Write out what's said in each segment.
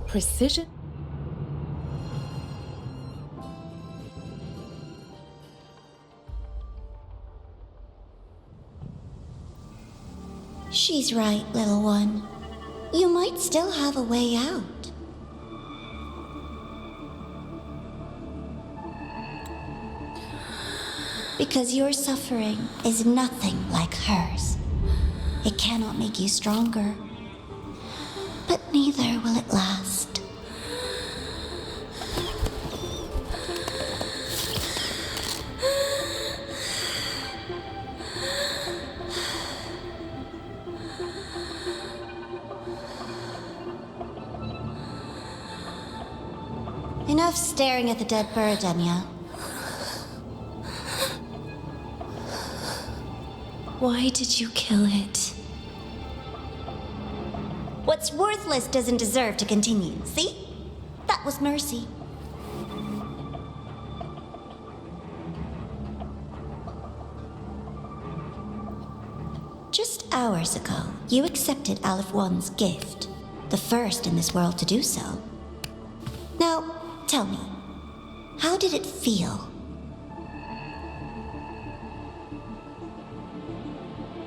Precision? She's right, little one. You might still have a way out. Because your suffering is nothing like hers. It cannot make you stronger, but neither will it last. Enough staring at the dead bird, Enya. Why did you kill it? What's worthless doesn't deserve to continue, see? That was mercy. Just hours ago, you accepted Aleph One's gift, the first in this world to do so. Now, tell me, how did it feel?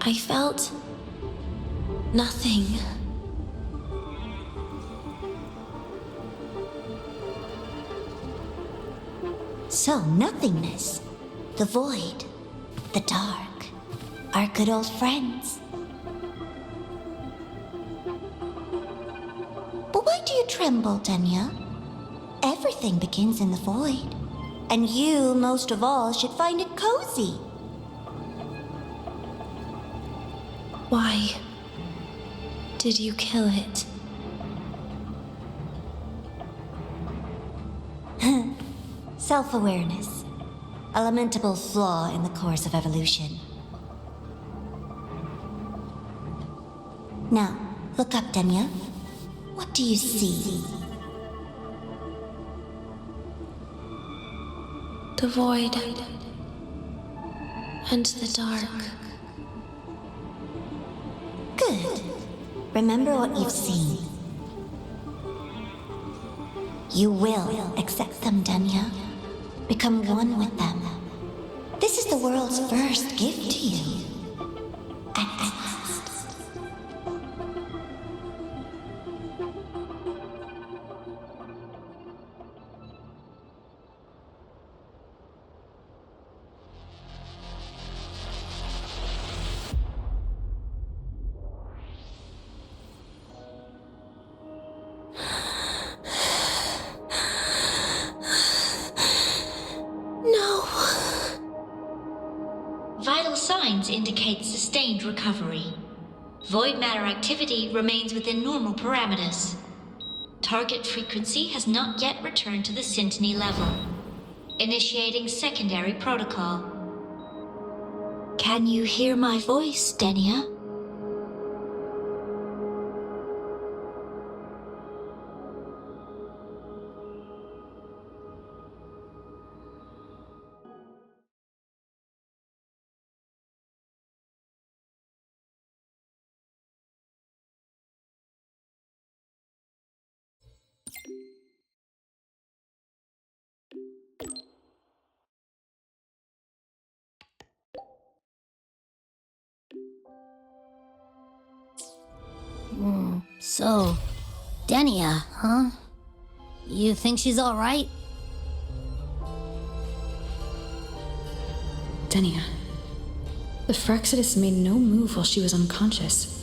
I felt nothing. So, nothingness, the void, the dark, our good old friends. But why do you tremble, Enya? Everything begins in the void, and you, most of all, should find it cozy. Why did you kill it? Self-awareness. A lamentable flaw in the course of evolution. Now, look up, Enya. What do you see? The void and the dark. Good. Remember what you've seen. You will accept them, Enya. Become one with them. This is the world's first gift to you. At last. Vital signs indicate sustained recovery. Void matter activity remains within normal parameters. Target frequency has not yet returned to the syntony level. Initiating secondary protocol. Can you hear my voice, Enya? So, Denia, huh? You think she's alright? Denia. The Fractsidus made no move while she was unconscious.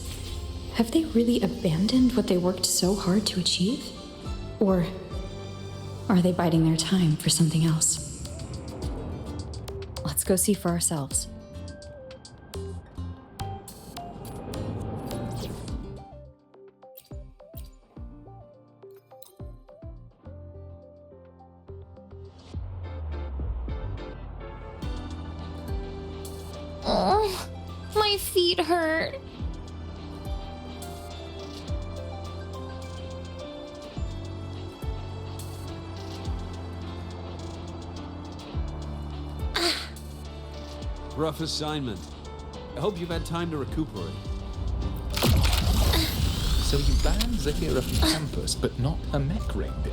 Have they really abandoned what they worked so hard to achieve? Or are they biding their time for something else? Let's go see for ourselves. Oh, my feet hurt. Rough assignment. I hope you've had time to recuperate. So you banned Zahira from campus, but not her mech reindeer?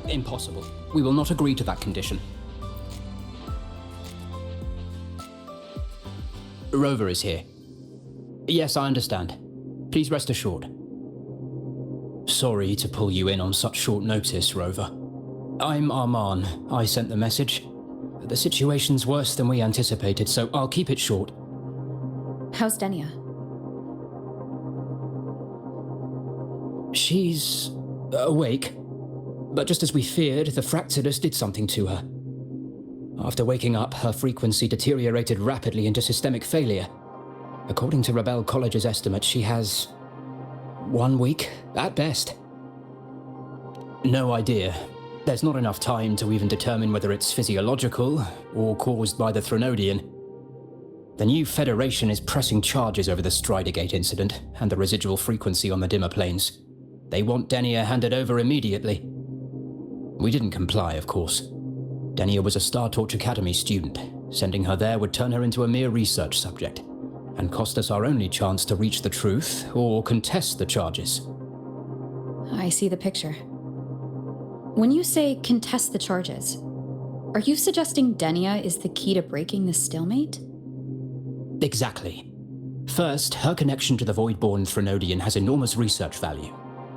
Impossible. We will not agree to that condition. Rover is here. Yes, I understand. Please rest assured. Sorry to pull you in on such short notice, Rover. I'm Arman. I sent the message. The situation's worse than we anticipated, so I'll keep it short. How's Denia? She's awake. But just as we feared, the Fractsidus did something to her. After waking up, her frequency deteriorated rapidly into systemic failure. According to Rebel College's estimate, she has 1 week, at best. No idea. There's not enough time to even determine whether it's physiological or caused by the Threnodian. The new Federation is pressing charges over the Stridergate incident and the residual frequency on the dimmer planes. They want Denia handed over immediately. We didn't comply, of course. Denia was a Star Torch Academy student. Sending her there would turn her into a mere research subject, and cost us our only chance to reach the truth or contest the charges. I see the picture. When you say contest the charges, are you suggesting Denia is the key to breaking the stalemate? Exactly. First, her connection to the Voidborn Threnodian has enormous research value.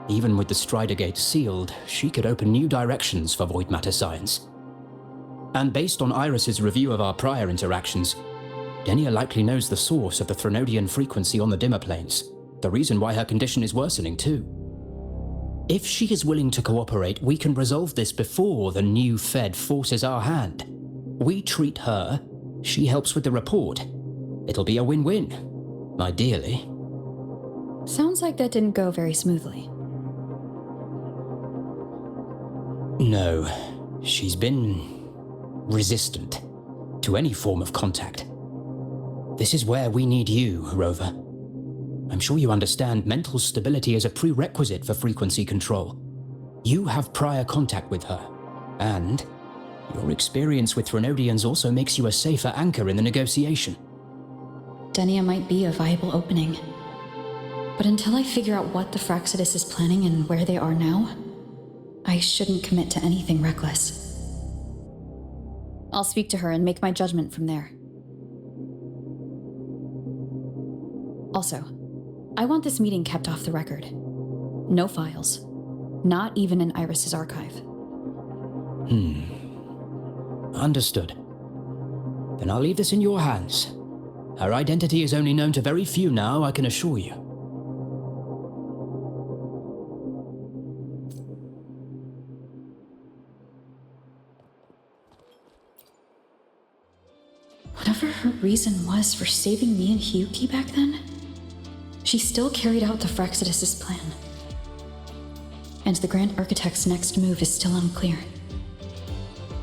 Even with the Stridergate sealed, she could open new directions for void matter science. And based on Iris's review of our prior interactions, Denia likely knows the source of the Threnodian frequency on the dimmer planes, the reason why her condition is worsening too. If she is willing to cooperate, we can resolve this before the new Fed forces our hand. We treat her, she helps with the report. It'll be a win-win, ideally. Sounds like that didn't go very smoothly. No, she's been resistant to any form of contact. This is where we need you, Rover. I'm sure you understand mental stability is a prerequisite for frequency control. You have prior contact with her, and your experience with Threnodians also makes you a safer anchor in the negotiation. Denia might be a viable opening. But until I figure out what the Fractsidus is planning and where they are now, I shouldn't commit to anything reckless. I'll speak to her and make my judgment from there. Also, I want this meeting kept off the record. No files. Not even in Iris's archive. Understood. Then I'll leave this in your hands. Her identity is only known to very few now, I can assure you. Whatever her reason was for saving me and Hyuki back then, she still carried out the Fractsidus' plan. And the Grand Architect's next move is still unclear.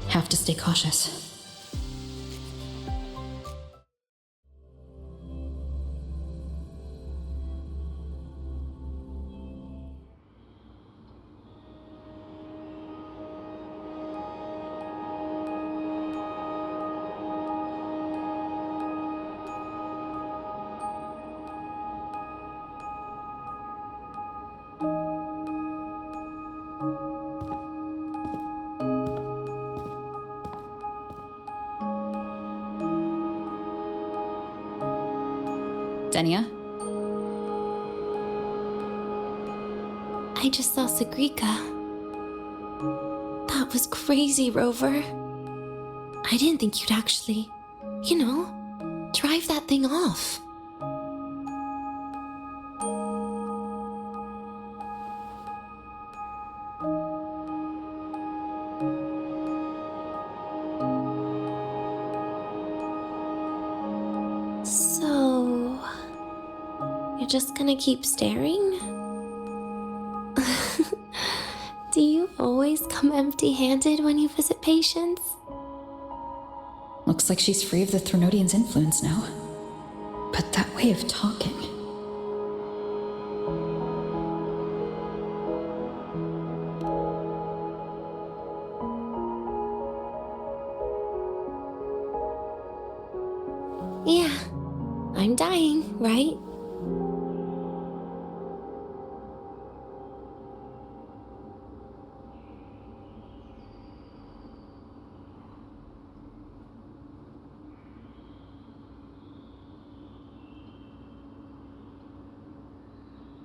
Have to stay cautious. Denia? I just saw Segrika. That was crazy, Rover. I didn't think you'd actually, drive that thing off. So, you're just gonna keep staring? Do you always come empty-handed when you visit patients? Looks like she's free of the Threnodian's influence now. But that way of talking... Yeah, I'm dying, right?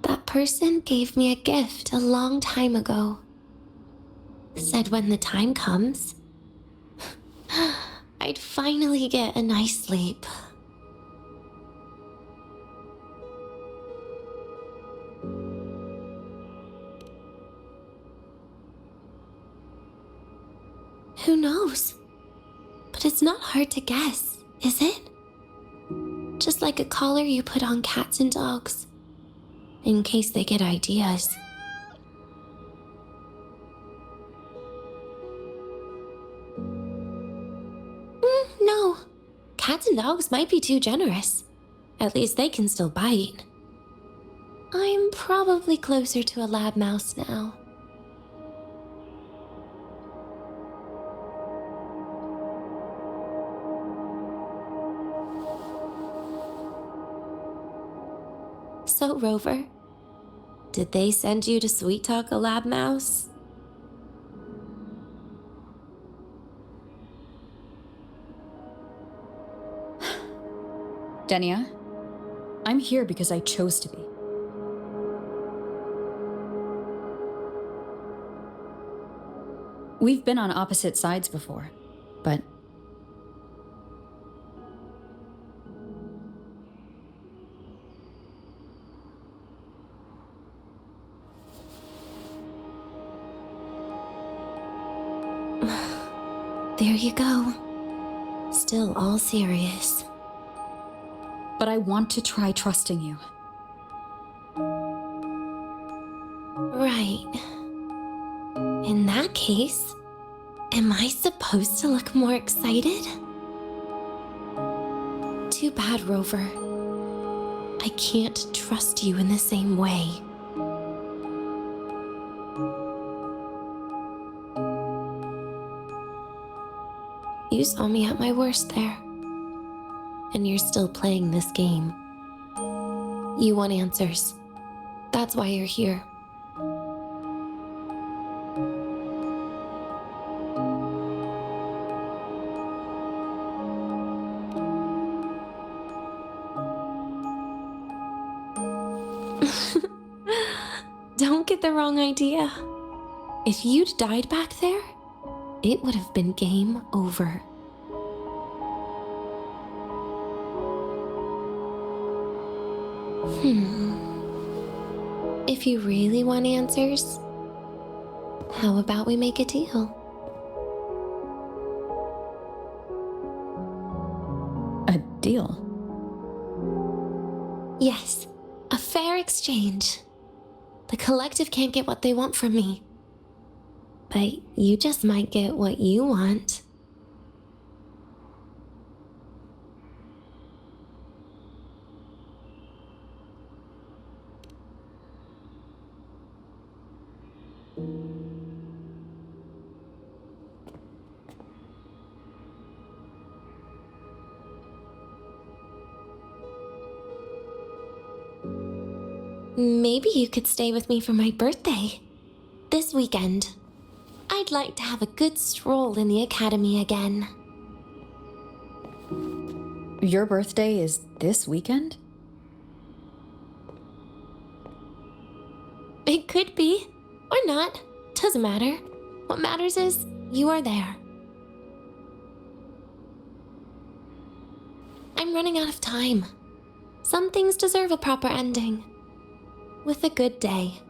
That person gave me a gift a long time ago. Said when the time comes, I'd finally get a nice sleep. Who knows? But it's not hard to guess, is it? Just like a collar you put on cats and dogs, in case they get ideas. No. Cats and dogs might be too generous. At least they can still bite. I'm probably closer to a lab mouse now. So, Rover, did they send you to sweet talk a lab mouse? Denia, I'm here because I chose to be. We've been on opposite sides before, but... There you go. Still all serious. But I want to try trusting you. Right. In that case, am I supposed to look more excited? Too bad, Rover. I can't trust you in the same way. You saw me at my worst there. And you're still playing this game. You want answers. That's why you're here. Don't get the wrong idea. If you'd died back there, it would have been game over. If you really want answers, how about we make a deal? A deal? Yes, a fair exchange. The collective can't get what they want from me. But you just might get what you want. Maybe you could stay with me for my birthday. This weekend. I'd like to have a good stroll in the academy again. Your birthday is this weekend? It could be, or not. Doesn't matter. What matters is you are there. I'm running out of time. Some things deserve a proper ending. With a good day.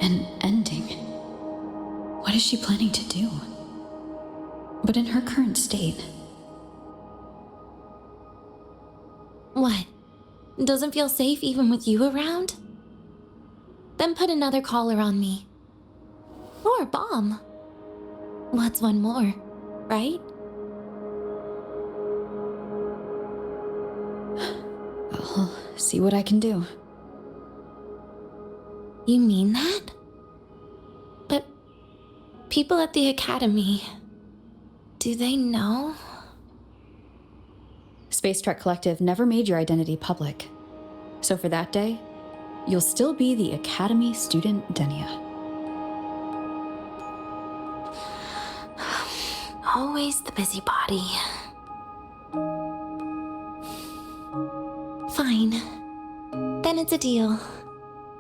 An ending? What is she planning to do? But in her current state... What? Doesn't feel safe even with you around? Then put another collar on me. Or a bomb. What's one more, right? I'll see what I can do. You mean that? But people at the academy, do they know? Space Trek Collective never made your identity public. So for that day, you'll still be the Academy student Denia. Always the busybody. Fine. Then it's a deal,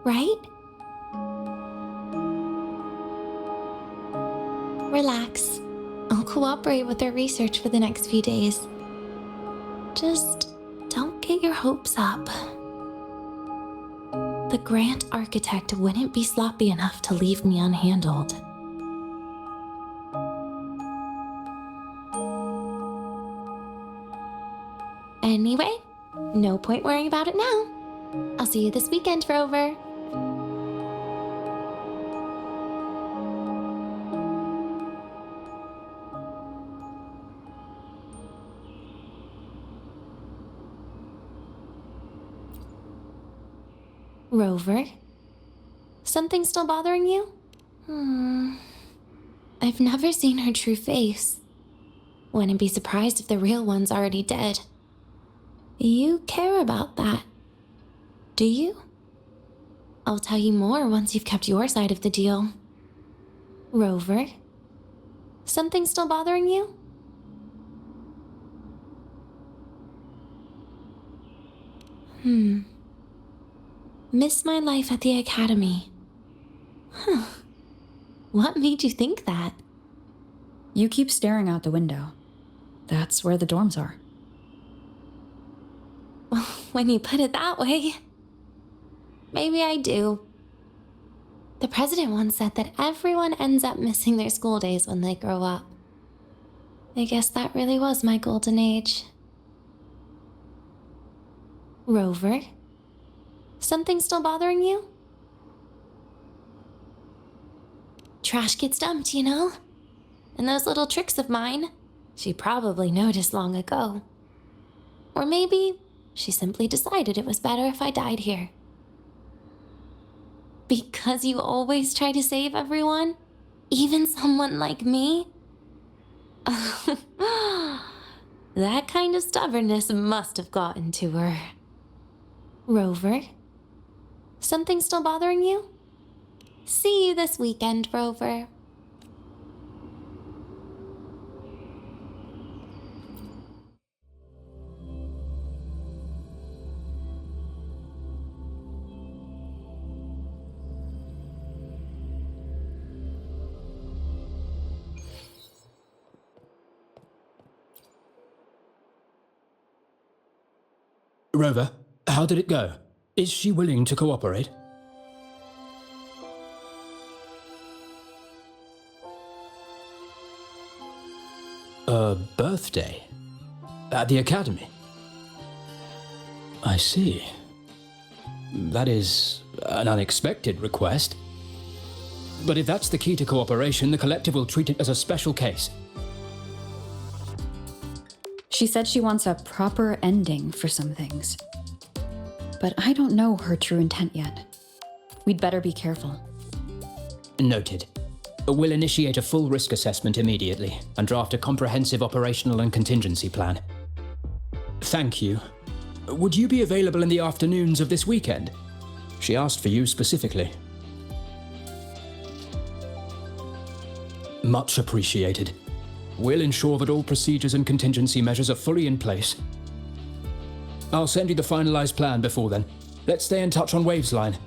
right? Relax. I'll cooperate with their research for the next few days. Just don't get your hopes up. The Grant architect wouldn't be sloppy enough to leave me unhandled. Anyway, no point worrying about it now. I'll see you this weekend, Rover. Rover? Something still bothering you? I've never seen her true face. Wouldn't be surprised if the real one's already dead. You care about that, do you? I'll tell you more once you've kept your side of the deal. Rover? Something still bothering you? Miss my life at the academy. Huh. What made you think that? You keep staring out the window. That's where the dorms are. When you put it that way, maybe I do. The president once said that everyone ends up missing their school days when they grow up. I guess that really was my golden age. Rover? Something still bothering you? Trash gets dumped, you know? And those little tricks of mine, she probably noticed long ago. Or maybe she simply decided it was better if I died here. Because you always try to save everyone? Even someone like me? That kind of stubbornness must have gotten to her. Rover? Something still bothering you? See you this weekend, Rover. Rover, how did it go? Is she willing to cooperate? A birthday? At the academy? I see. That is an unexpected request. But if that's the key to cooperation, the collective will treat it as a special case. She said she wants a proper ending for some things. But I don't know her true intent yet. We'd better be careful. Noted. We'll initiate a full risk assessment immediately and draft a comprehensive operational and contingency plan. Thank you. Would you be available in the afternoons of this weekend? She asked for you specifically. Much appreciated. We'll ensure that all procedures and contingency measures are fully in place. I'll send you the finalized plan before then. Let's stay in touch on Waves line.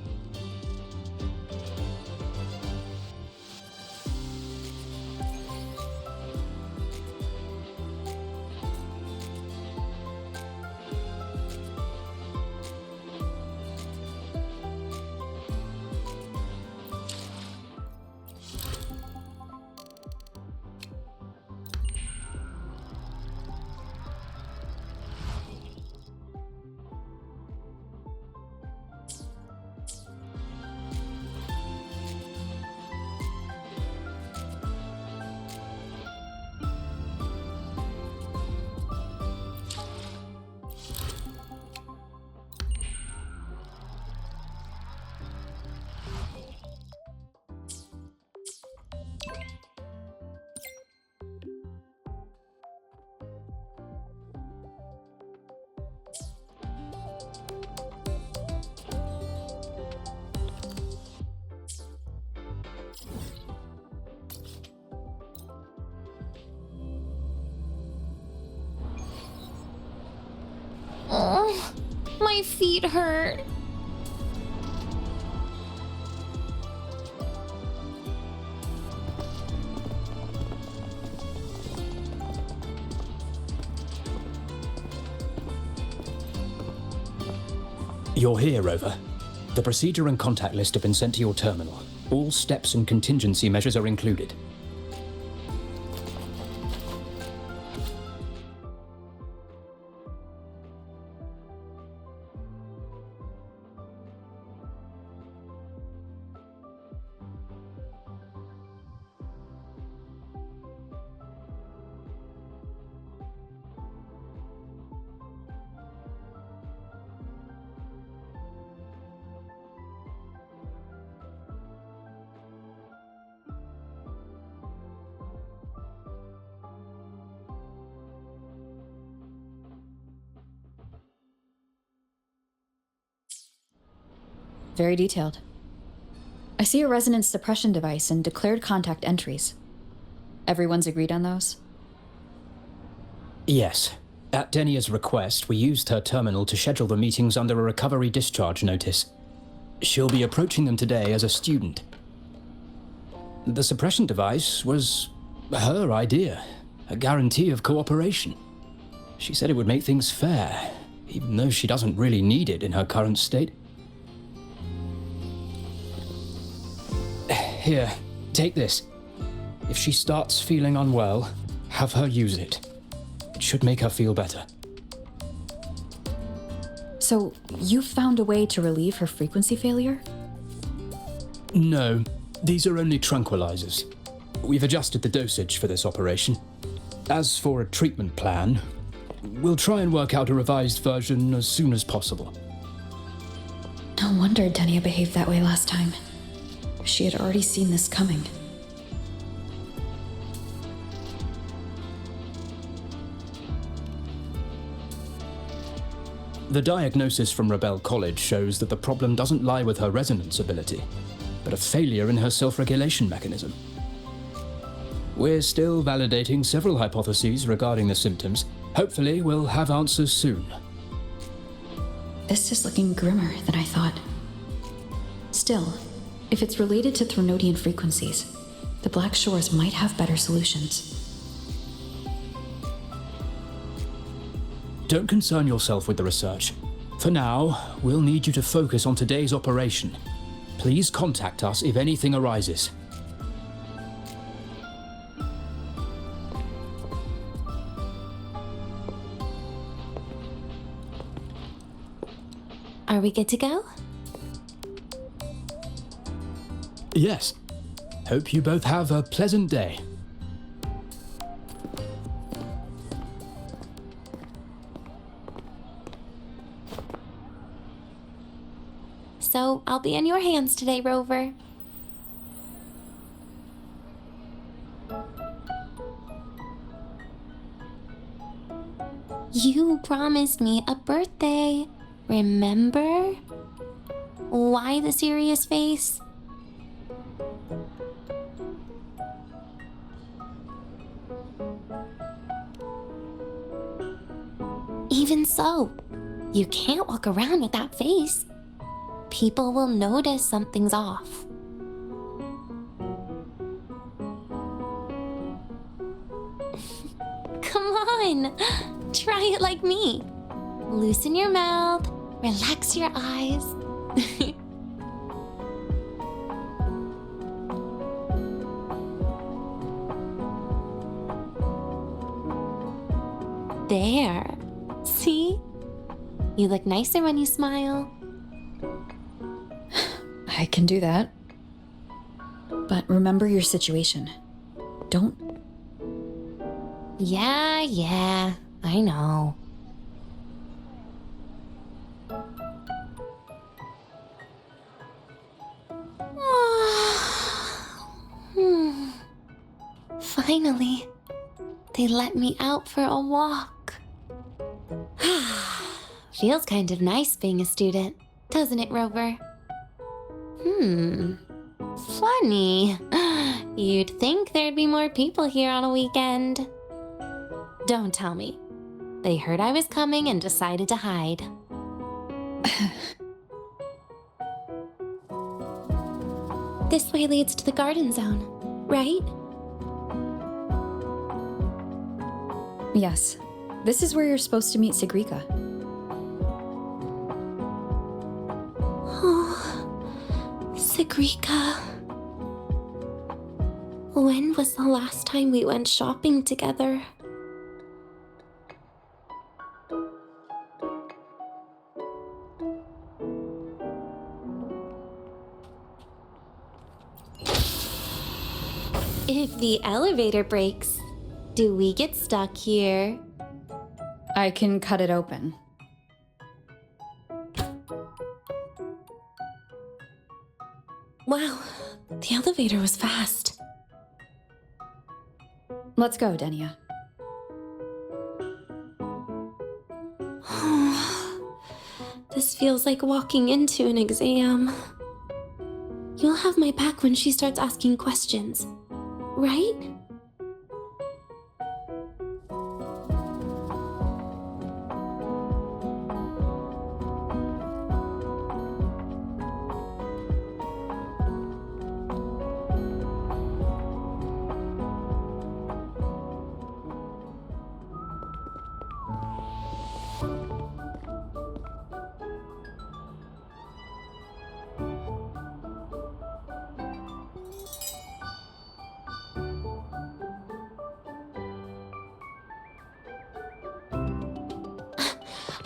Oh, my feet hurt. You're here, Rover. The procedure and contact list have been sent to your terminal. All steps and contingency measures are included. Very detailed. I see a resonance suppression device and declared contact entries. Everyone's agreed on those? Yes. At Denia's request, we used her terminal to schedule the meetings under a recovery discharge notice. She'll be approaching them today as a student. The suppression device was her idea, a guarantee of cooperation. She said it would make things fair, even though she doesn't really need it in her current state. Here, take this. If she starts feeling unwell, have her use it. It should make her feel better. So, you found a way to relieve her frequency failure? No, these are only tranquilizers. We've adjusted the dosage for this operation. As for a treatment plan, we'll try and work out a revised version as soon as possible. No wonder Denia behaved that way last time. She had already seen this coming. The diagnosis from Rebel College shows that the problem doesn't lie with her resonance ability, but a failure in her self-regulation mechanism. We're still validating several hypotheses regarding the symptoms. Hopefully, we'll have answers soon. This is looking grimmer than I thought. Still, if it's related to Threnodian frequencies, the Black Shores might have better solutions. Don't concern yourself with the research. For now, we'll need you to focus on today's operation. Please contact us if anything arises. Are we good to go? Yes. Hope you both have a pleasant day. So, I'll be in your hands today, Rover. You promised me a birthday, remember? Why the serious face? Even so, You can't walk around with that face. People will notice something's off. Come on, try it like me. Loosen your mouth, relax your eyes. There. See? You look nicer when you smile. I can do that. But remember your situation. Don't... Yeah, I know. Finally, they let me out for a walk. Feels kind of nice being a student, doesn't it, Rover? Funny. You'd think there'd be more people here on a weekend. Don't tell me. They heard I was coming and decided to hide. This way leads to the garden zone, right? Yes. This is where you're supposed to meet Sigrika. Oh, Sigrika. When was the last time we went shopping together? If the elevator breaks, do we get stuck here? I can cut it open. Wow, the elevator was fast. Let's go, Denia. This feels like walking into an exam. You'll have my back when she starts asking questions, right?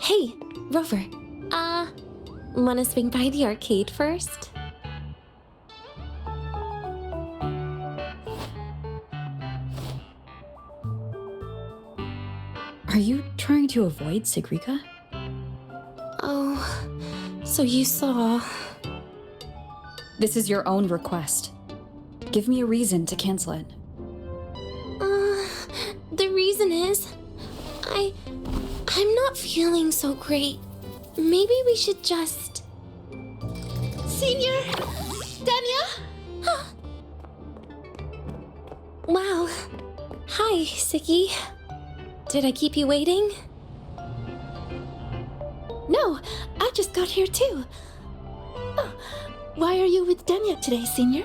Hey, Rover. Wanna swing by the arcade first? Are you trying to avoid Sigrika? Oh, so you saw... This is your own request. Give me a reason to cancel it. The reason is... I'm not feeling so great. Maybe we should just... Senior! Denia? Wow. Hi, Siggy. Did I keep you waiting? No, I just got here too. Oh, why are you with Denia today, Senior?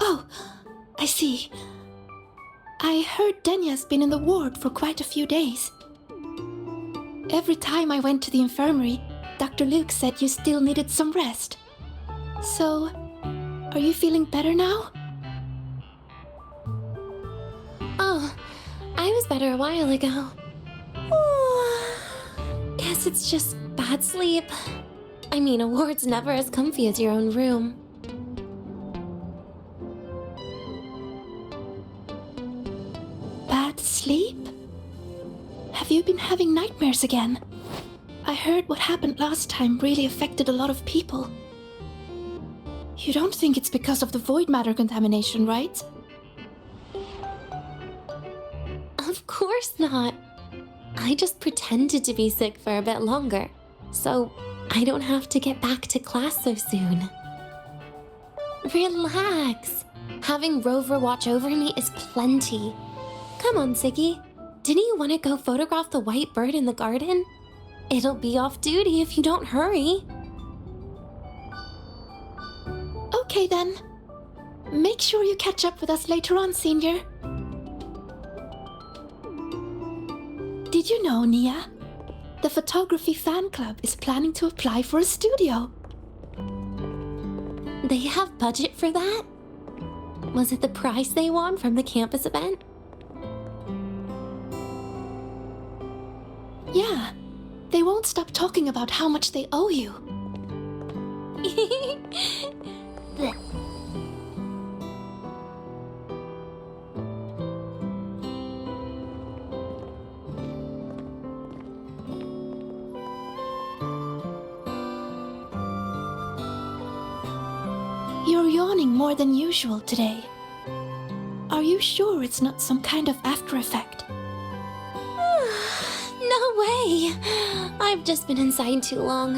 Oh, I see. I heard Denia's been in the ward for quite a few days. Every time I went to the infirmary, Dr. Luke said you still needed some rest. So, are you feeling better now? Oh, I was better a while ago. Guess it's just bad sleep. I mean, a ward's never as comfy as your own room. Bad sleep? Have you been having nightmares again? I heard what happened last time really affected a lot of people. You don't think it's because of the void matter contamination, right? Of course not. I just pretended to be sick for a bit longer, so I don't have to get back to class so soon. Relax. Having Rover watch over me is plenty. Come on, Segue. Didn't you want to go photograph the white bird in the garden? It'll be off duty if you don't hurry. Okay then. Make sure you catch up with us later on, Senior. Did you know, Nia? The photography fan club is planning to apply for a studio. They have budget for that? Was it the prize they won from the campus event? Yeah. They won't stop talking about how much they owe you. You're yawning more than usual today. Are you sure it's not some kind of after effect? No way! I've just been inside too long.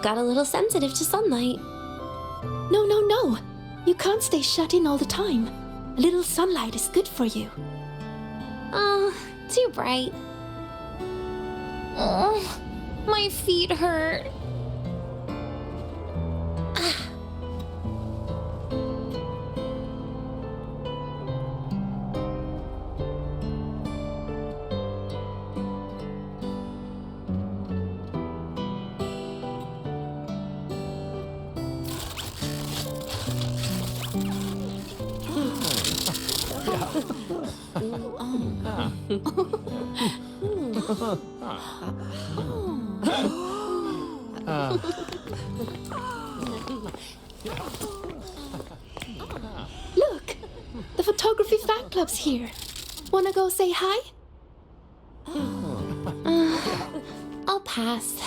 Got a little sensitive to sunlight. No. You can't stay shut in all the time. A little sunlight is good for you. Oh, too bright. Oh, my feet hurt. Look! The photography fan club's here. Wanna go say hi? I'll pass.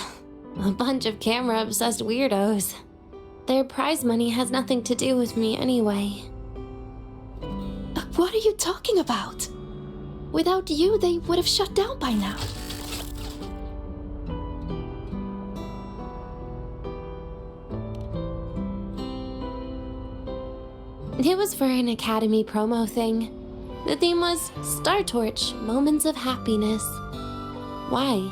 A bunch of camera-obsessed weirdos. Their prize money has nothing to do with me anyway. What are you talking about? Without you, they would have shut down by now. It was for an Academy promo thing. The theme was Star Torch, Moments of Happiness. Why?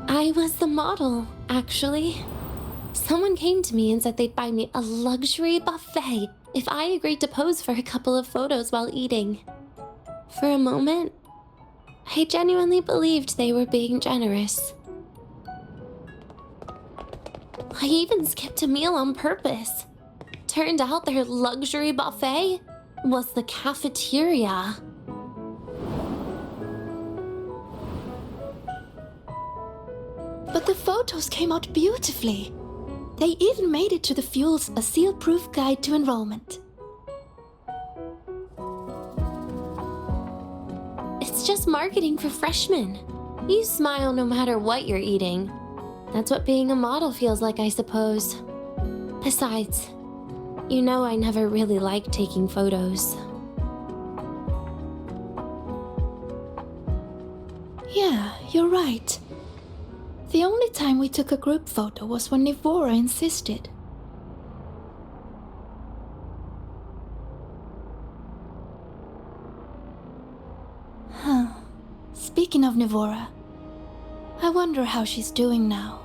I was the model, actually. Someone came to me and said they'd buy me a luxury buffet if I agreed to pose for a couple of photos while eating. For a moment, I genuinely believed they were being generous. I even skipped a meal on purpose. Turned out their luxury buffet was the cafeteria. But the photos came out beautifully. They even made it to the Fuel's A Seal-Proof Guide to Enrollment. It's just marketing for freshmen. You smile no matter what you're eating. That's what being a model feels like, I suppose. Besides, you know I never really liked taking photos. Yeah, you're right. The only time we took a group photo was when Nivora insisted. Speaking of Nivora, I wonder how she's doing now.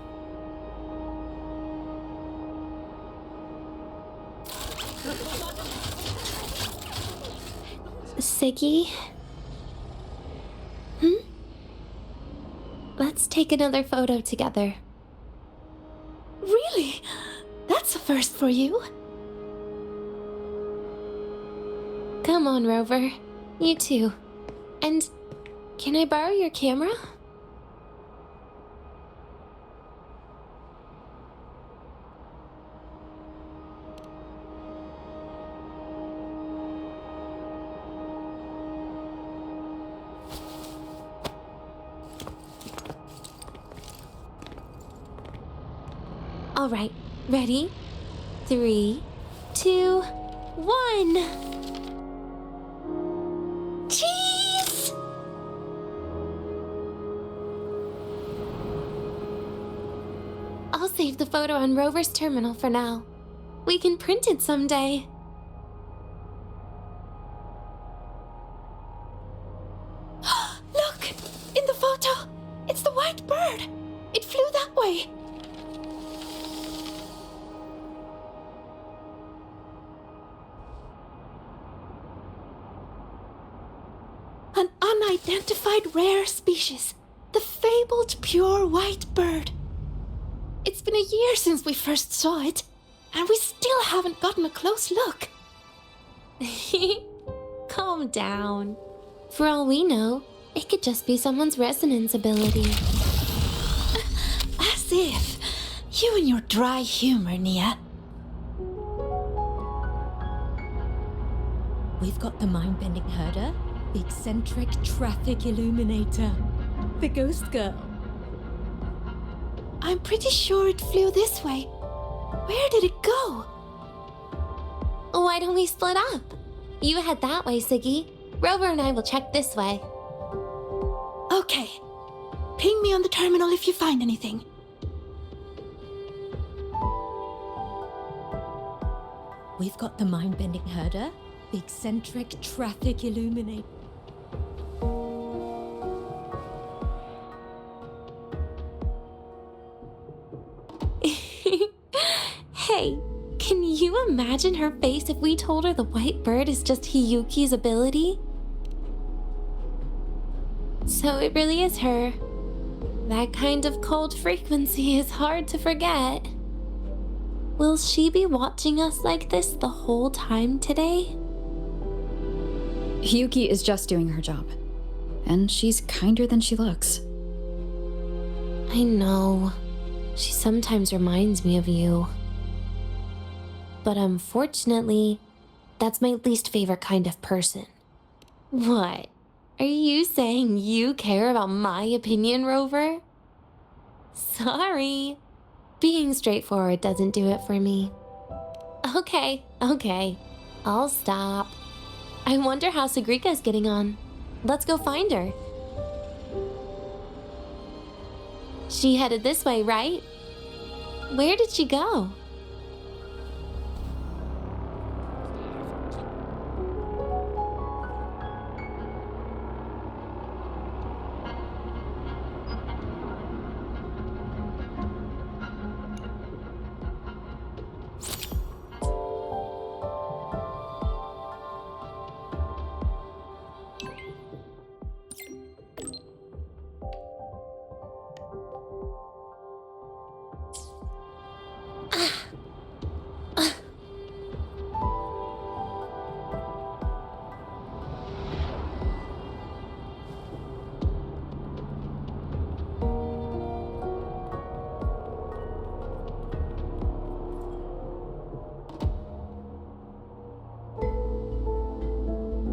Segue? Let's take another photo together. Really? That's a first for you. Come on, Rover. You too. And can I borrow your camera? All right, ready? 3, 2, 1. Cheese! I'll save the photo on Rover's terminal for now. We can print it someday. Look! In the photo! It's the white bird! It flew that way! An unidentified rare species. The fabled pure white bird. It's been a year since we first saw it, and we still haven't gotten a close look. Calm down. For all we know, it could just be someone's resonance ability. As if. You and your dry humor, Nia. We've got the mind-bending herder, the eccentric traffic illuminator, the ghost girl. I'm pretty sure it flew this way. Where did it go? Why don't we split up? You head that way, Segue. Rover and I will check this way. Okay. Ping me on the terminal if you find anything. We've got the mind-bending herder, the eccentric traffic illuminator. Hey, can you imagine her face if we told her the white bird is just Hiyuki's ability? So it really is her. That kind of cold frequency is hard to forget. Will she be watching us like this the whole time today? Hiyuki is just doing her job. And she's kinder than she looks. I know. She sometimes reminds me of you. But unfortunately, that's my least favorite kind of person. What? Are you saying you care about my opinion, Rover? Sorry. Being straightforward doesn't do it for me. Okay. I'll stop. I wonder how Sagrika's getting on. Let's go find her. She headed this way, right? Where did she go?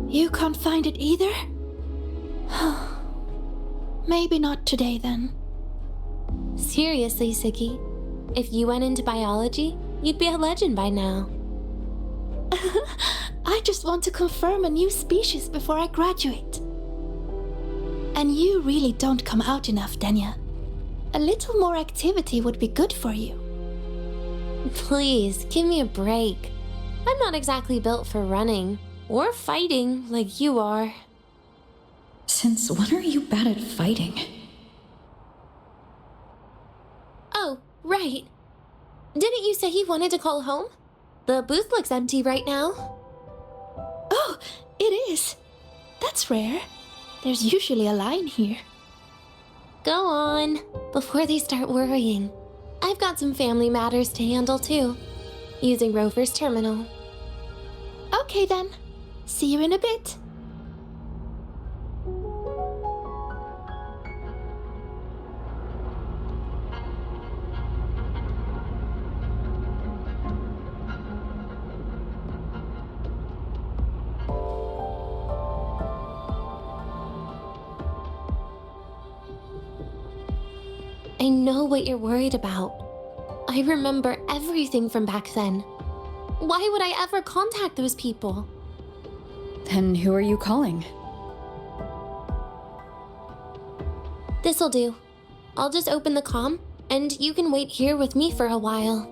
You can't find it either? Maybe not today then. Seriously, Segue. If you went into biology, you'd be a legend by now. I just want to confirm a new species before I graduate. And you really don't come out enough, Denya. A little more activity would be good for you. Please, give me a break. I'm not exactly built for running or fighting like you are. Since when are you bad at fighting? Oh, right. Didn't you say you wanted to call home? The booth looks empty right now. Oh, it is. That's rare. There's usually a line here. Go on, before they start worrying. I've got some family matters to handle too, using Rover's terminal. Okay then. See you in a bit. I know what you're worried about. I remember everything from back then. Why would I ever contact those people? Then who are you calling? This'll do. I'll just open the comm, and you can wait here with me for a while.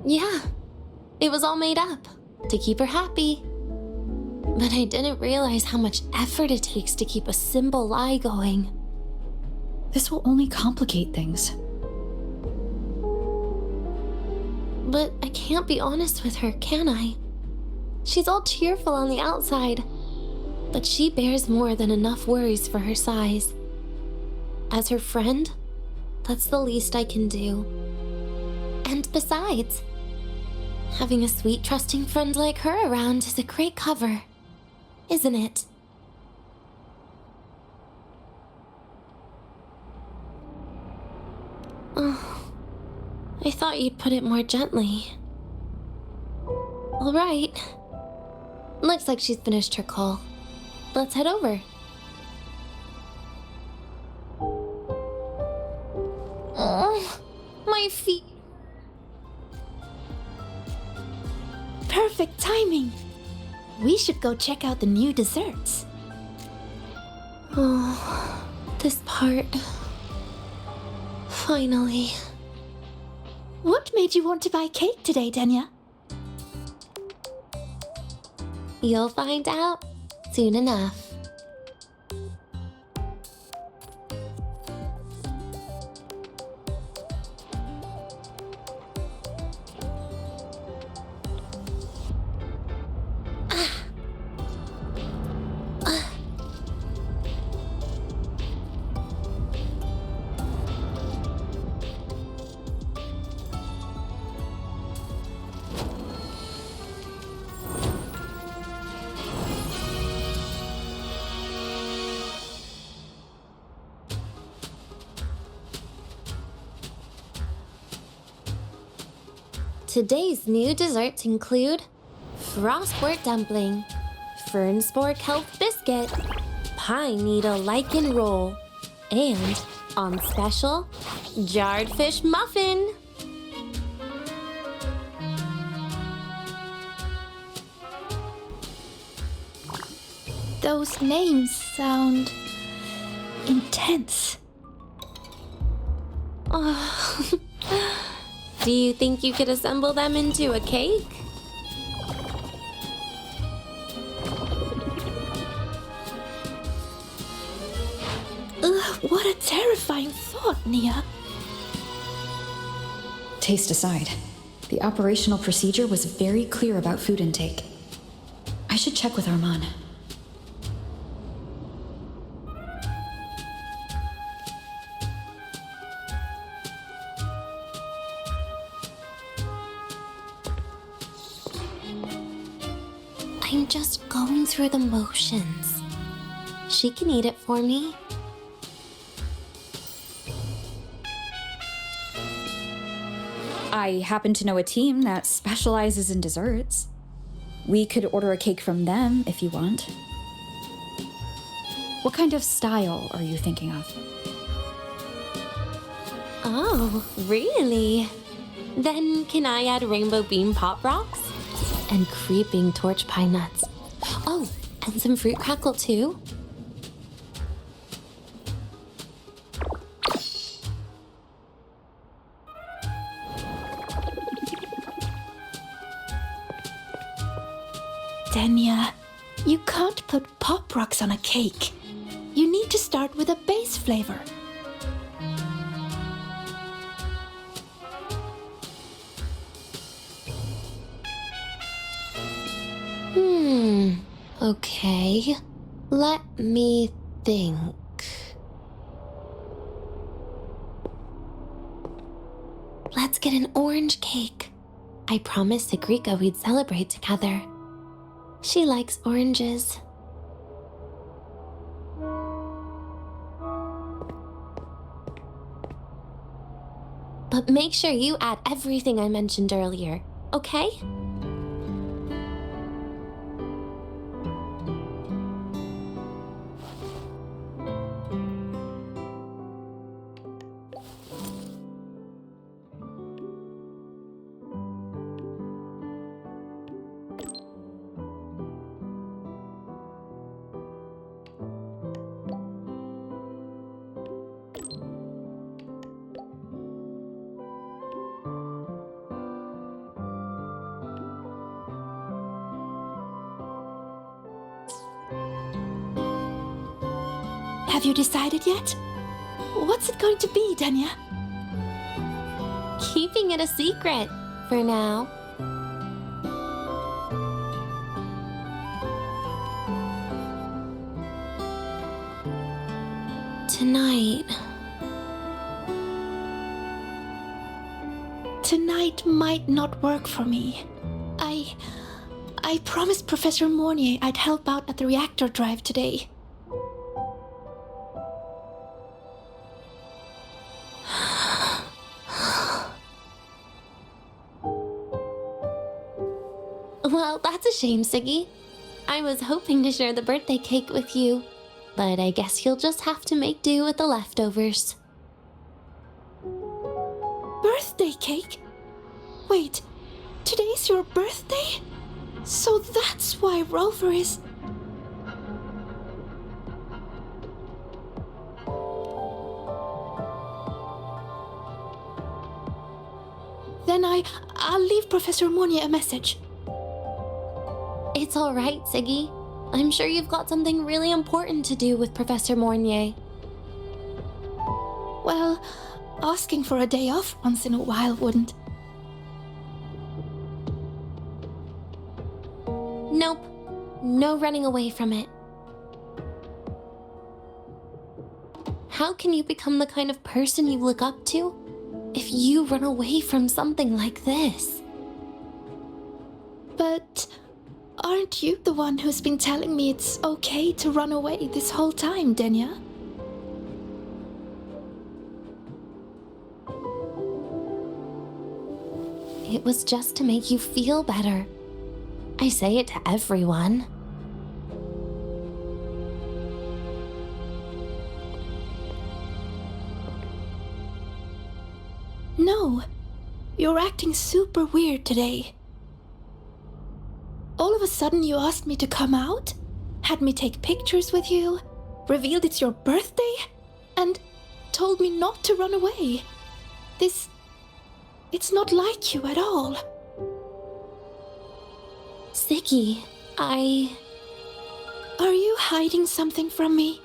Yeah, it was all made up to keep her happy. But I didn't realize how much effort it takes to keep a simple lie going. This will only complicate things. But I can't be honest with her, can I? She's all cheerful on the outside, but she bears more than enough worries for her size. As her friend, that's the least I can do. And besides, having a sweet, trusting friend like her around is a great cover, isn't it? Oh, I thought you'd put it more gently. All right. Looks like she's finished her call. Let's head over. Oh, my feet. Perfect timing. We should go check out the new desserts. Oh, this part. Finally. What made you want to buy cake today, Denya? You'll find out soon enough. Today's new desserts include frostwort dumpling, fern spore kelp biscuit, pine needle lichen roll, and, on special, jarred fish muffin. Those names sound intense. Oh. Do you think you could assemble them into a cake? Ugh, what a terrifying thought, Nia. Taste aside, the operational procedure was very clear about food intake. I should check with Arman. I'm just going through the motions. She can eat it for me. I happen to know a team that specializes in desserts. We could order a cake from them if you want. What kind of style are you thinking of? Oh, really? Then can I add rainbow bean pop rocks? And creeping torch pine nuts. Oh, and some fruit crackle too? Denya, you can't put pop rocks on a cake. You need to start with a base flavor. Okay. Let me think. Let's get an orange cake. I promised Segrika we'd celebrate together. She likes oranges. But make sure you add everything I mentioned earlier, okay? Have you decided yet? What's it going to be, Danya? Keeping it a secret for now. Tonight might not work for me. I promised Professor Mornier I'd help out at the reactor drive today. Well, that's a shame, Segue. I was hoping to share the birthday cake with you, but I guess you'll just have to make do with the leftovers. Birthday cake? Wait, today's your birthday? So that's why Rover is... Then I'll leave Professor Mornier a message. It's all right, Segue. I'm sure you've got something really important to do with Professor Mornier. Well, asking for a day off once in a while wouldn't. Nope. No running away from it. How can you become the kind of person you look up to if you run away from something like this? But aren't you the one who's been telling me it's okay to run away this whole time, Danya? It was just to make you feel better. I say it to everyone. No, you're acting super weird today. All of a sudden you asked me to come out, had me take pictures with you, revealed it's your birthday, and told me not to run away. It's not like you at all. Segue, Are you hiding something from me?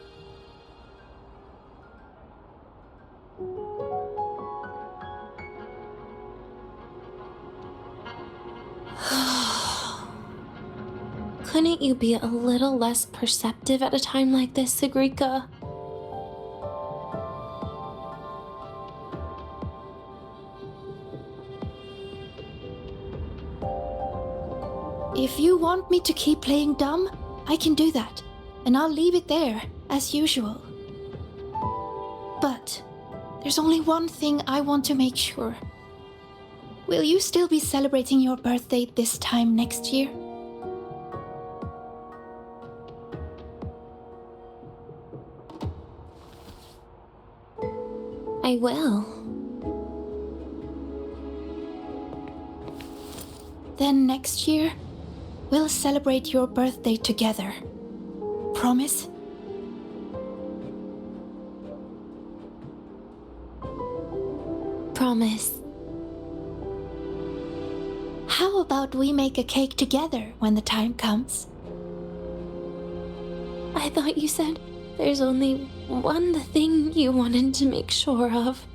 Couldn't you be a little less perceptive at a time like this, Segrika? If you want me to keep playing dumb, I can do that, and I'll leave it there, as usual. But there's only one thing I want to make sure. Will you still be celebrating your birthday this time next year? I will. Then next year, we'll celebrate your birthday together. Promise? Promise. How about we make a cake together when the time comes? I thought you said there's only one thing you wanted to make sure of.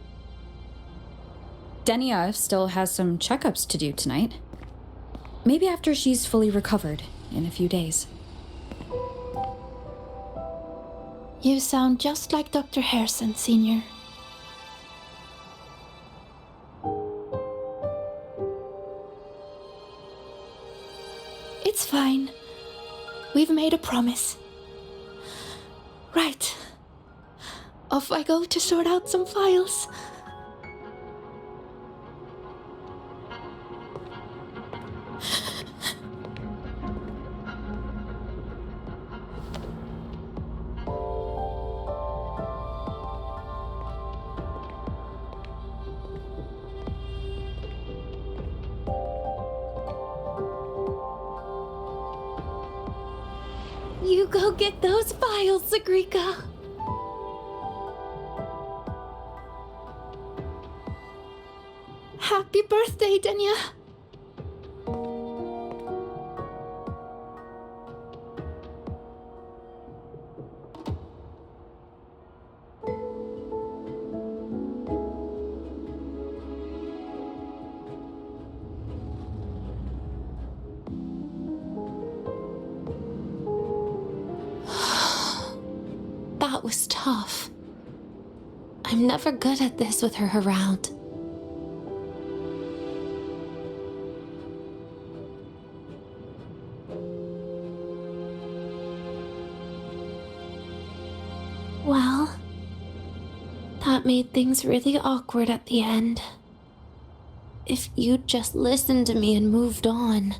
Denya still has some checkups to do tonight. Maybe after she's fully recovered in a few days. You sound just like Dr. Harrison, Sr. It's fine. We've made a promise. Right. Off I go to sort out some files. You go get those files, Segrika. Happy birthday, Denya. tough. I'm never good at this with her around. Well, that made things really awkward at the end. If you'd just listened to me and moved on.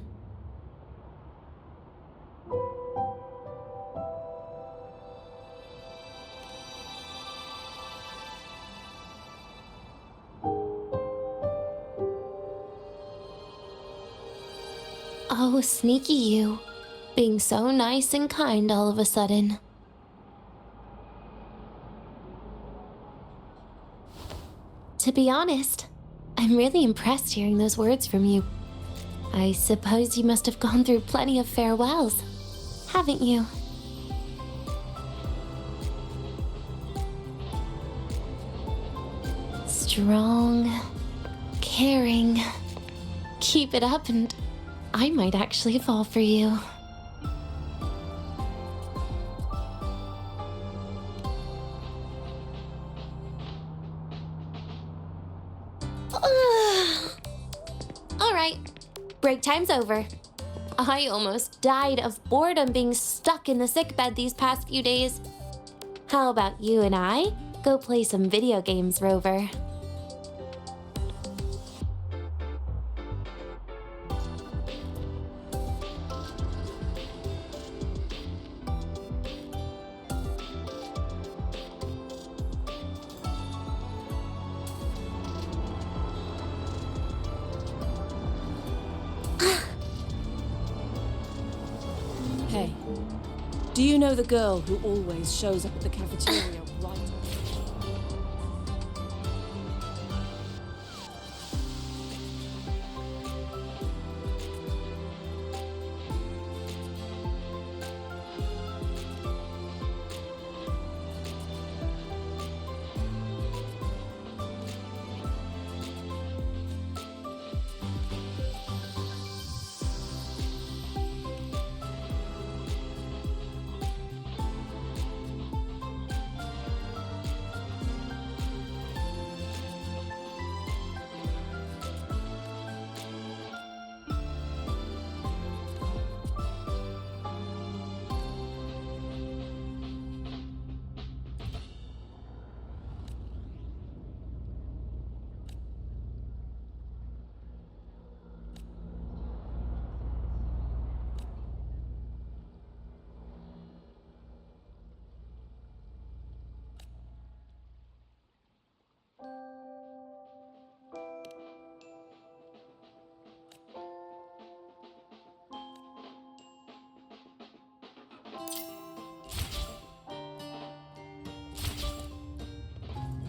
Oh, sneaky you. Being so nice and kind all of a sudden. To be honest, I'm really impressed hearing those words from you. I suppose you must have gone through plenty of farewells, haven't you? Strong, caring. Keep it up and I might actually fall for you. Alright, break time's over. I almost died of boredom being stuck in the sickbed these past few days. How about you and I go play some video games, Rover? Hey, do you know the girl who always shows up at the cafeteria right?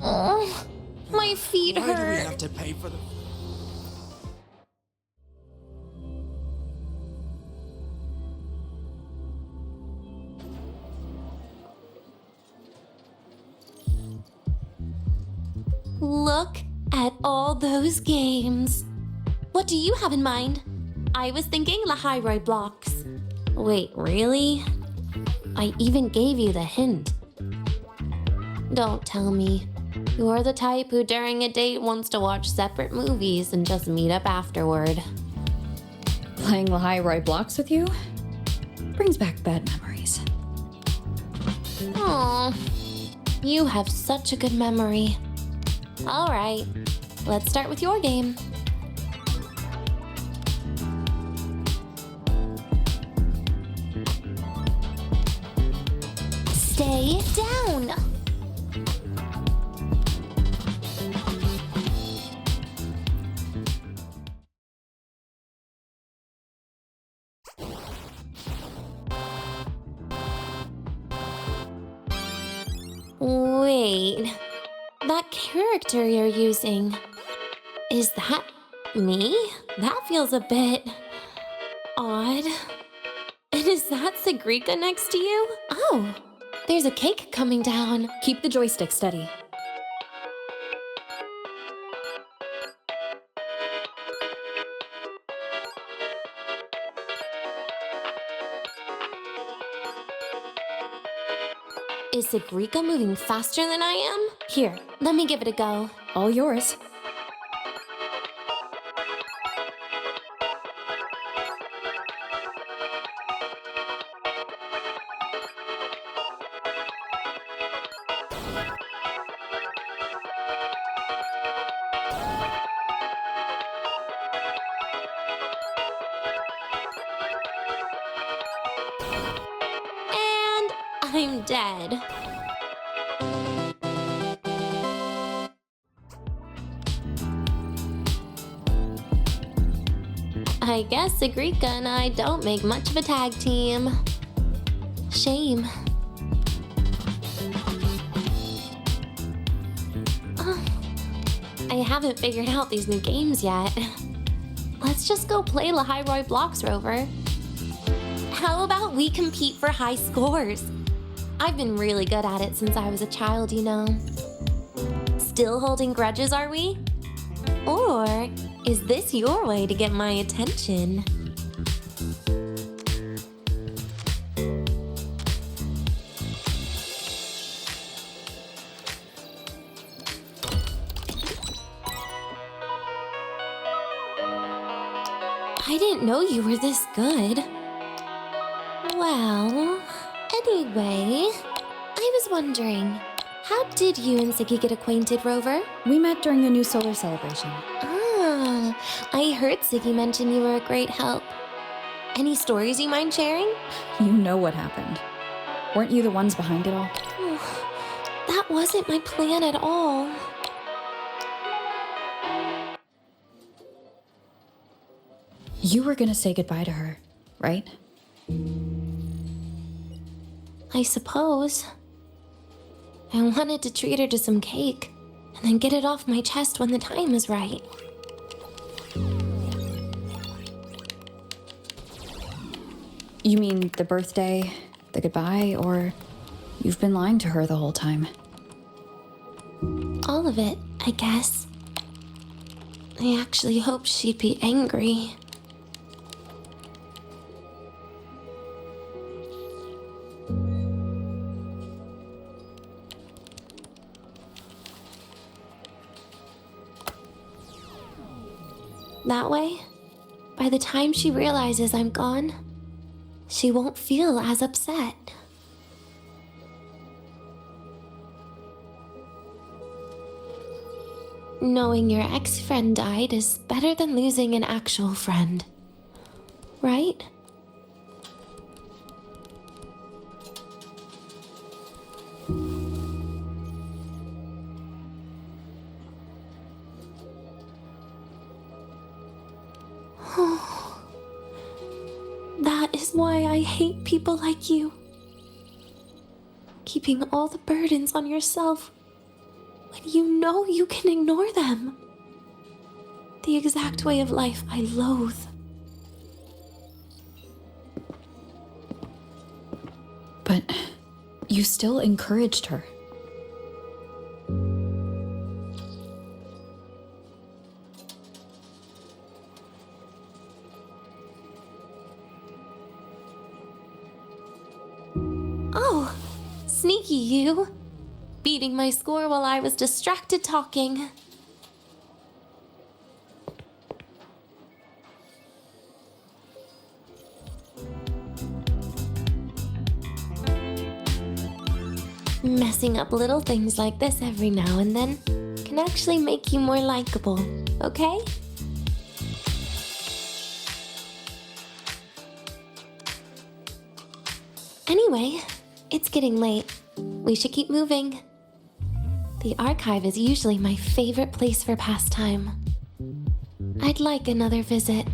Oh, my feet hurt. Why do we have to pay for them? Look at all those games. What do you have in mind? I was thinking Lahairoi blocks. Wait, really? I even gave you the hint. Don't tell me. You're the type who during a date wants to watch separate movies and just meet up afterward. Playing Lahairoi blocks with you brings back bad memories. Aw, you have such a good memory. All right, let's start with your game. Stay down. Wait, that character you're using, is that me? That feels a bit odd. And is that Segrika next to you? Oh, there's a cake coming down. Keep the joystick steady. Is Segue moving faster than I am? Here, let me give it a go. All yours. And I'm dead. I guess Segue and I don't make much of a tag team. Shame. I haven't figured out these new games yet. Let's just go play Lahiroi Blocks, Rover. How about we compete for high scores? I've been really good at it since I was a child, you know. Still holding grudges, are we? Or is this your way to get my attention? I didn't know you were this good. Well, anyway, I was wondering, how did you and Segue get acquainted, Rover? We met during the new solar celebration. Ah, I heard Segue mention you were a great help. Any stories you mind sharing? You know what happened. Weren't you the ones behind it all? That wasn't my plan at all. You were gonna say goodbye to her, right? I suppose. I wanted to treat her to some cake, and then get it off my chest when the time was right. You mean the birthday, the goodbye, or you've been lying to her the whole time? All of it, I guess. I actually hoped she'd be angry. That way, by the time she realizes I'm gone, she won't feel as upset. Knowing your ex-friend died is better than losing an actual friend, right? That is why I hate people like you. Keeping all the burdens on yourself when you know you can ignore them. The exact way of life I loathe. But you still encouraged her. Oh, sneaky you. Beating my score while I was distracted talking. Messing up little things like this every now and then can actually make you more likable, okay? Anyway, it's getting late. We should keep moving. The archive is usually my favorite place for pastime. I'd like another visit.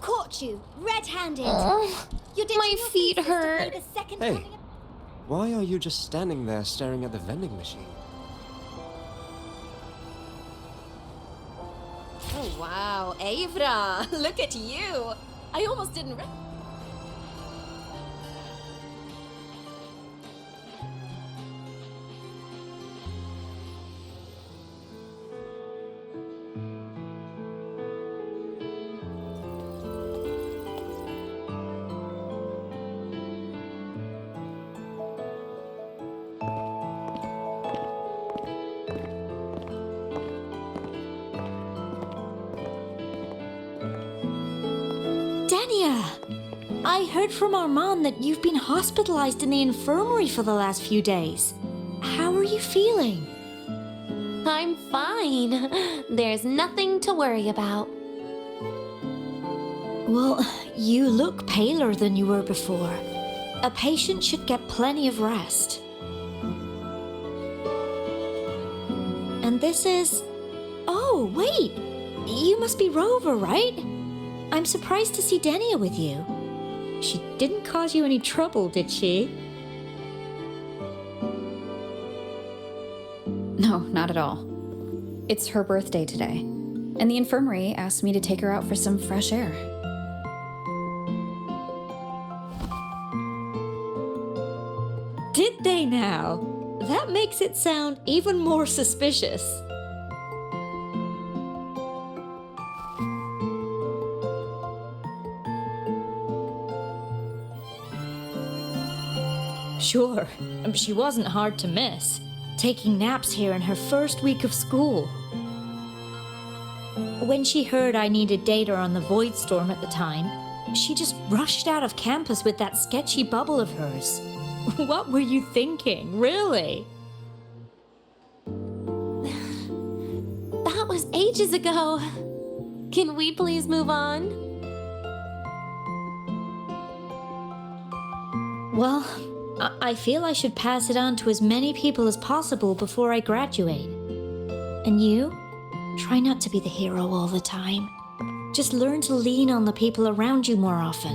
Caught you, red-handed. My feet hurt. Hey, Why are you just standing there staring at the vending machine? Oh wow, Avra! Look at you! I almost didn't I heard from Armand that you've been hospitalized in the infirmary for the last few days. How are you feeling? I'm fine. There's nothing to worry about. Well, you look paler than you were before. A patient should get plenty of rest. And this is... Oh, wait! You must be Rover, right? I'm surprised to see Denia with you. She didn't cause you any trouble, did she? No, not at all. It's her birthday today, and the infirmary asked me to take her out for some fresh air. Did they now? That makes it sound even more suspicious. Sure, she wasn't hard to miss, taking naps here in her first week of school. When she heard I needed data on the Void Storm at the time, she just rushed out of campus with that sketchy bubble of hers. What were you thinking, really? That was ages ago. Can we please move on? Well, I feel I should pass it on to as many people as possible before I graduate. And you? Try not to be the hero all the time. Just learn to lean on the people around you more often.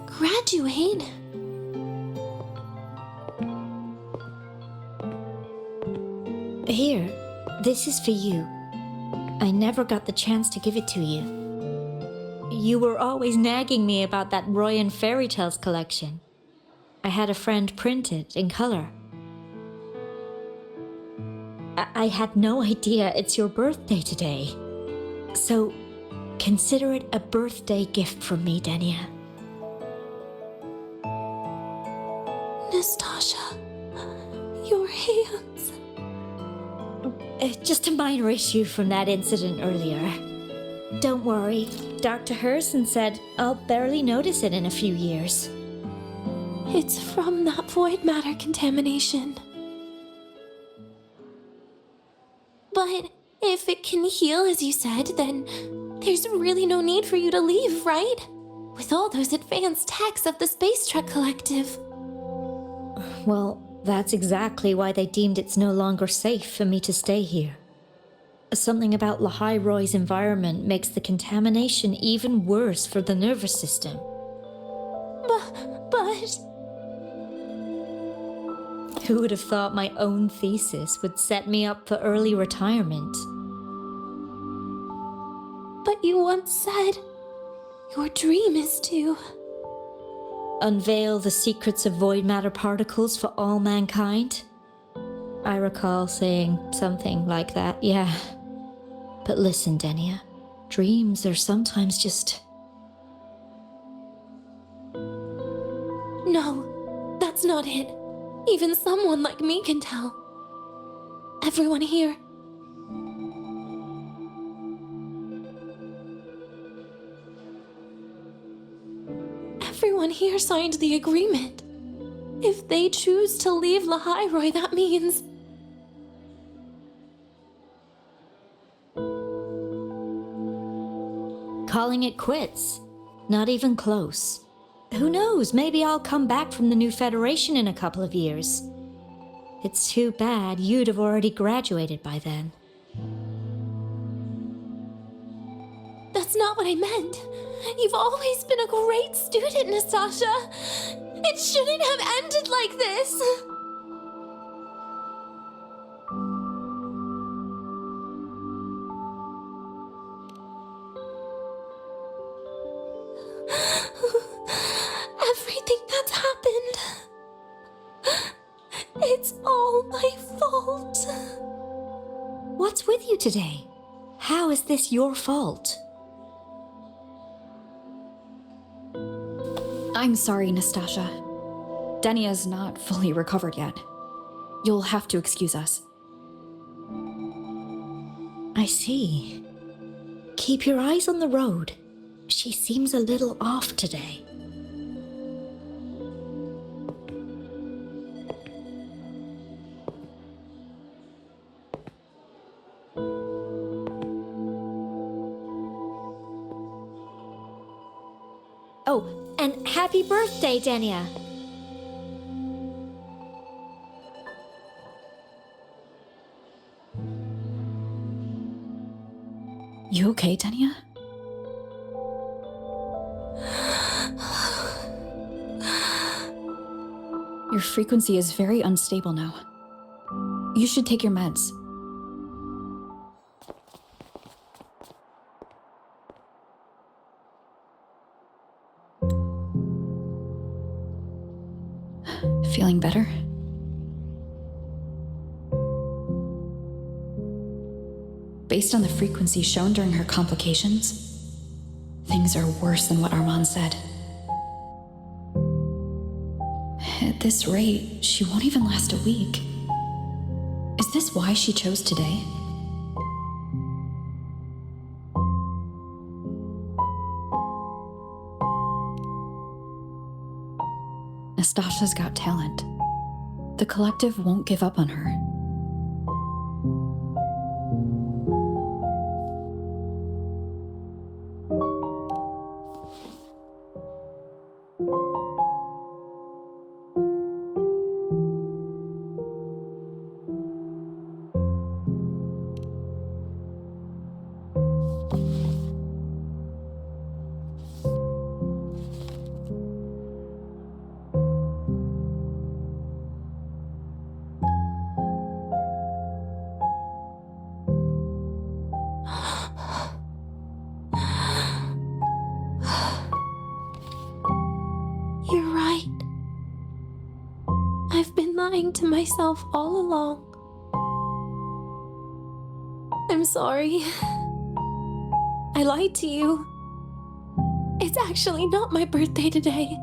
Graduate? Here, this is for you. I never got the chance to give it to you. You were always nagging me about that Roy and Fairy Tales collection. I had a friend print it in color. I had no idea it's your birthday today. So, consider it a birthday gift from me, Denia. Nastasha, your hands. Just a minor issue from that incident earlier. Don't worry, Dr. Herson said I'll barely notice it in a few years. It's from that void matter contamination. But if it can heal, as you said, then there's really no need for you to leave, right? With all those advanced techs of the Space Trek Collective. Well, that's exactly why they deemed it's no longer safe for me to stay here. Something about Lahai Roy's environment makes the contamination even worse for the nervous system. But... Who would have thought my own thesis would set me up for early retirement? But you once said your dream is to... unveil the secrets of void matter particles for all mankind? I recall saying something like that, yeah. But listen, Denia, dreams are sometimes just... No, that's not it. Even someone like me can tell. Everyone here. Everyone here signed the agreement. If they choose to leave Lahai Roy, that means... calling it quits. Not even close. Who knows, maybe I'll come back from the new Federation in a couple of years. It's too bad you'd have already graduated by then. That's not what I meant. You've always been a great student, Nastasha. It shouldn't have ended like this. Everything that's happened, it's all my fault. What's with you today? How is this your fault? I'm sorry, Nastasha. Denia's not fully recovered yet. You'll have to excuse us. I see. Keep your eyes on the road. She seems a little off today. Oh, and happy birthday, Denia. You okay, Denia? Your frequency is very unstable now. You should take your meds. Feeling better? Based on the frequency shown during her complications, things are worse than what Armand said. At this rate, she won't even last a week. Is this why she chose today? Nastasha's got talent. The collective won't give up on her. You're right. I've been lying to myself all along. I'm sorry. I lied to you. It's actually not my birthday today.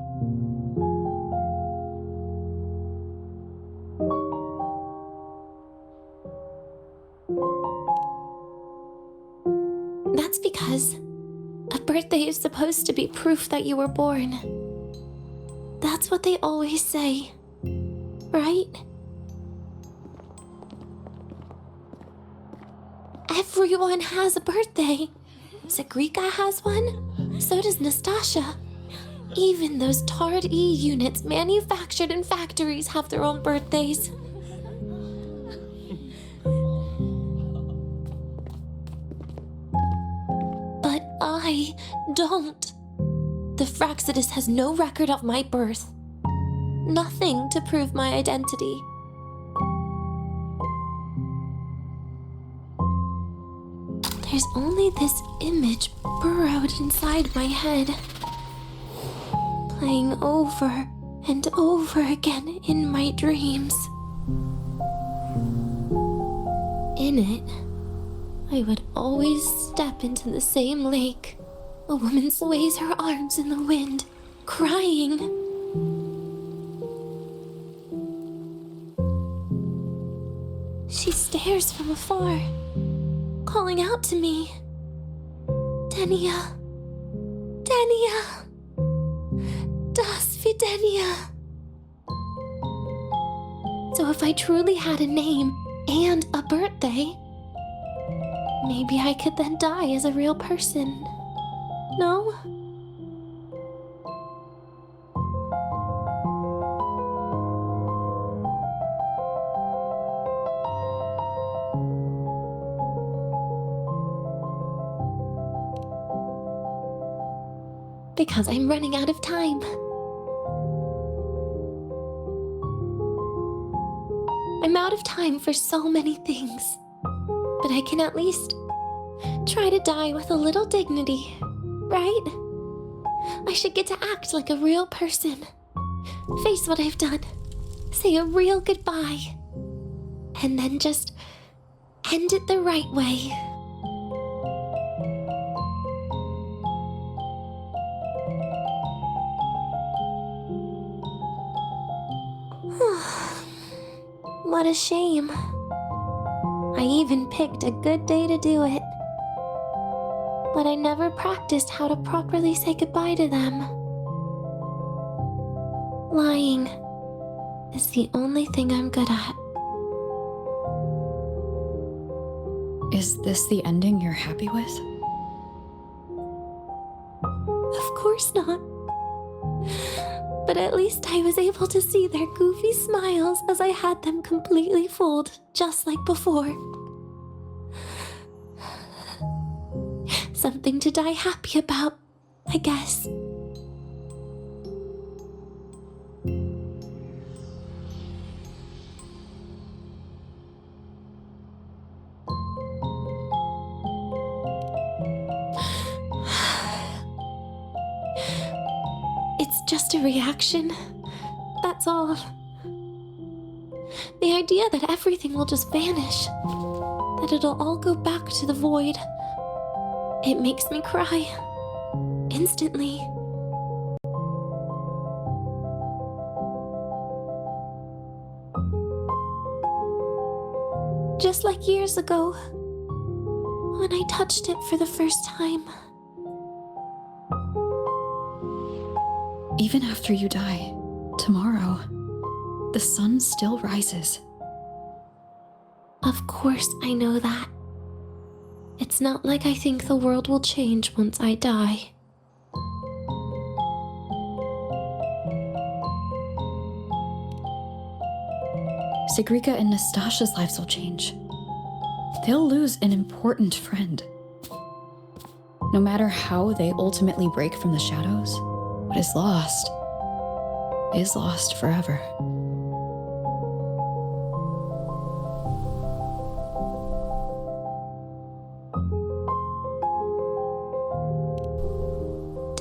That's because a birthday is supposed to be proof that you were born. That's what they always say, right? Everyone has a birthday. Zagrika has one, so does Nastasha. Even those tarred E units manufactured in factories have their own birthdays. But I don't. The Fraxidus has no record of my birth. Nothing to prove my identity. There's only this image burrowed inside my head, playing over and over again in my dreams. In it, I would always step into the same lake. A woman sways her arms in the wind, crying. She stares from afar, calling out to me. Denia. Denia. Das Videnia. So if I truly had a name and a birthday, maybe I could then die as a real person. No? Because I'm running out of time. I'm out of time for so many things. But I can at least try to die with a little dignity, right? I should get to act like a real person. Face what I've done. Say a real goodbye. And then just end it the right way. What a shame. I even picked a good day to do it. But I never practiced how to properly say goodbye to them. Lying is the only thing I'm good at. Is this the ending you're happy with? Of course not. But at least I was able to see their goofy smiles as I had them completely fooled, just like before. Something to die happy about, I guess. It's just a reaction. That's all. The idea that everything will just vanish, that it'll all go back to the void, it makes me cry. Instantly. Just like years ago, when I touched it for the first time. Even after you die, tomorrow, the sun still rises. Of course I know that. It's not like I think the world will change once I die. Sigrika and Nastasha's lives will change. They'll lose an important friend. No matter how they ultimately break from the shadows, what is lost forever.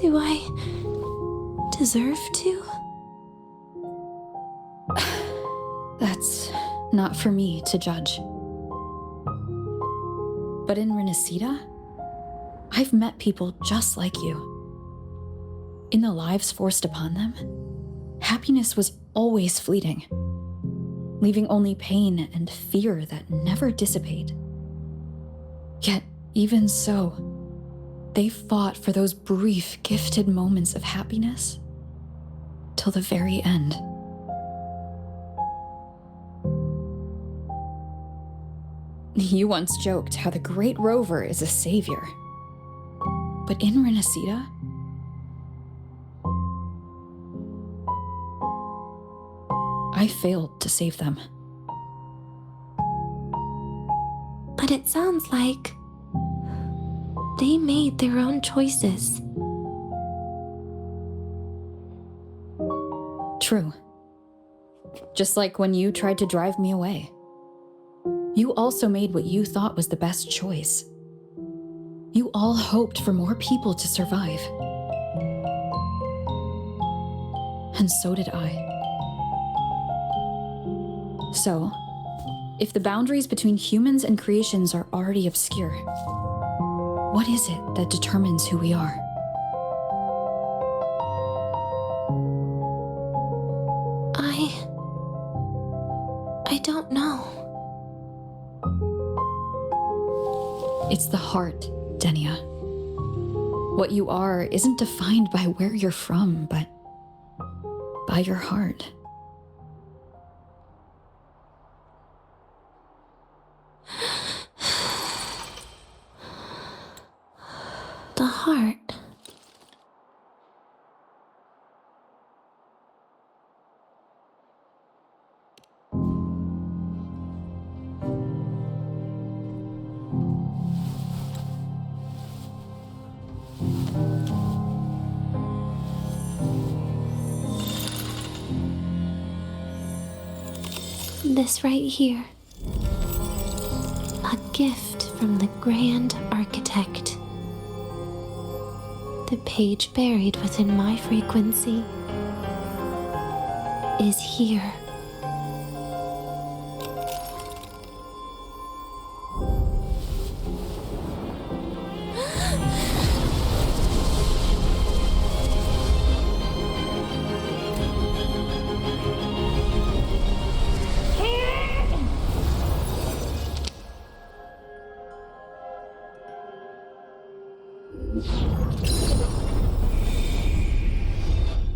Do I deserve to? That's not for me to judge. But in Renacida, I've met people just like you. In the lives forced upon them, happiness was always fleeting, leaving only pain and fear that never dissipate. Yet, even so, they fought for those brief, gifted moments of happiness till the very end. You once joked how the great Rover is a savior. But in Renacida, I failed to save them. But it sounds like they made their own choices. True. Just like when you tried to drive me away. You also made what you thought was the best choice. You all hoped for more people to survive. And so did I. So, if the boundaries between humans and creations are already obscure, what is it that determines who we are? I don't know. It's the heart, Denia. What you are isn't defined by where you're from, but by your heart. The heart. This right here. A gift from the Grand Architect. The page buried within my frequency is here.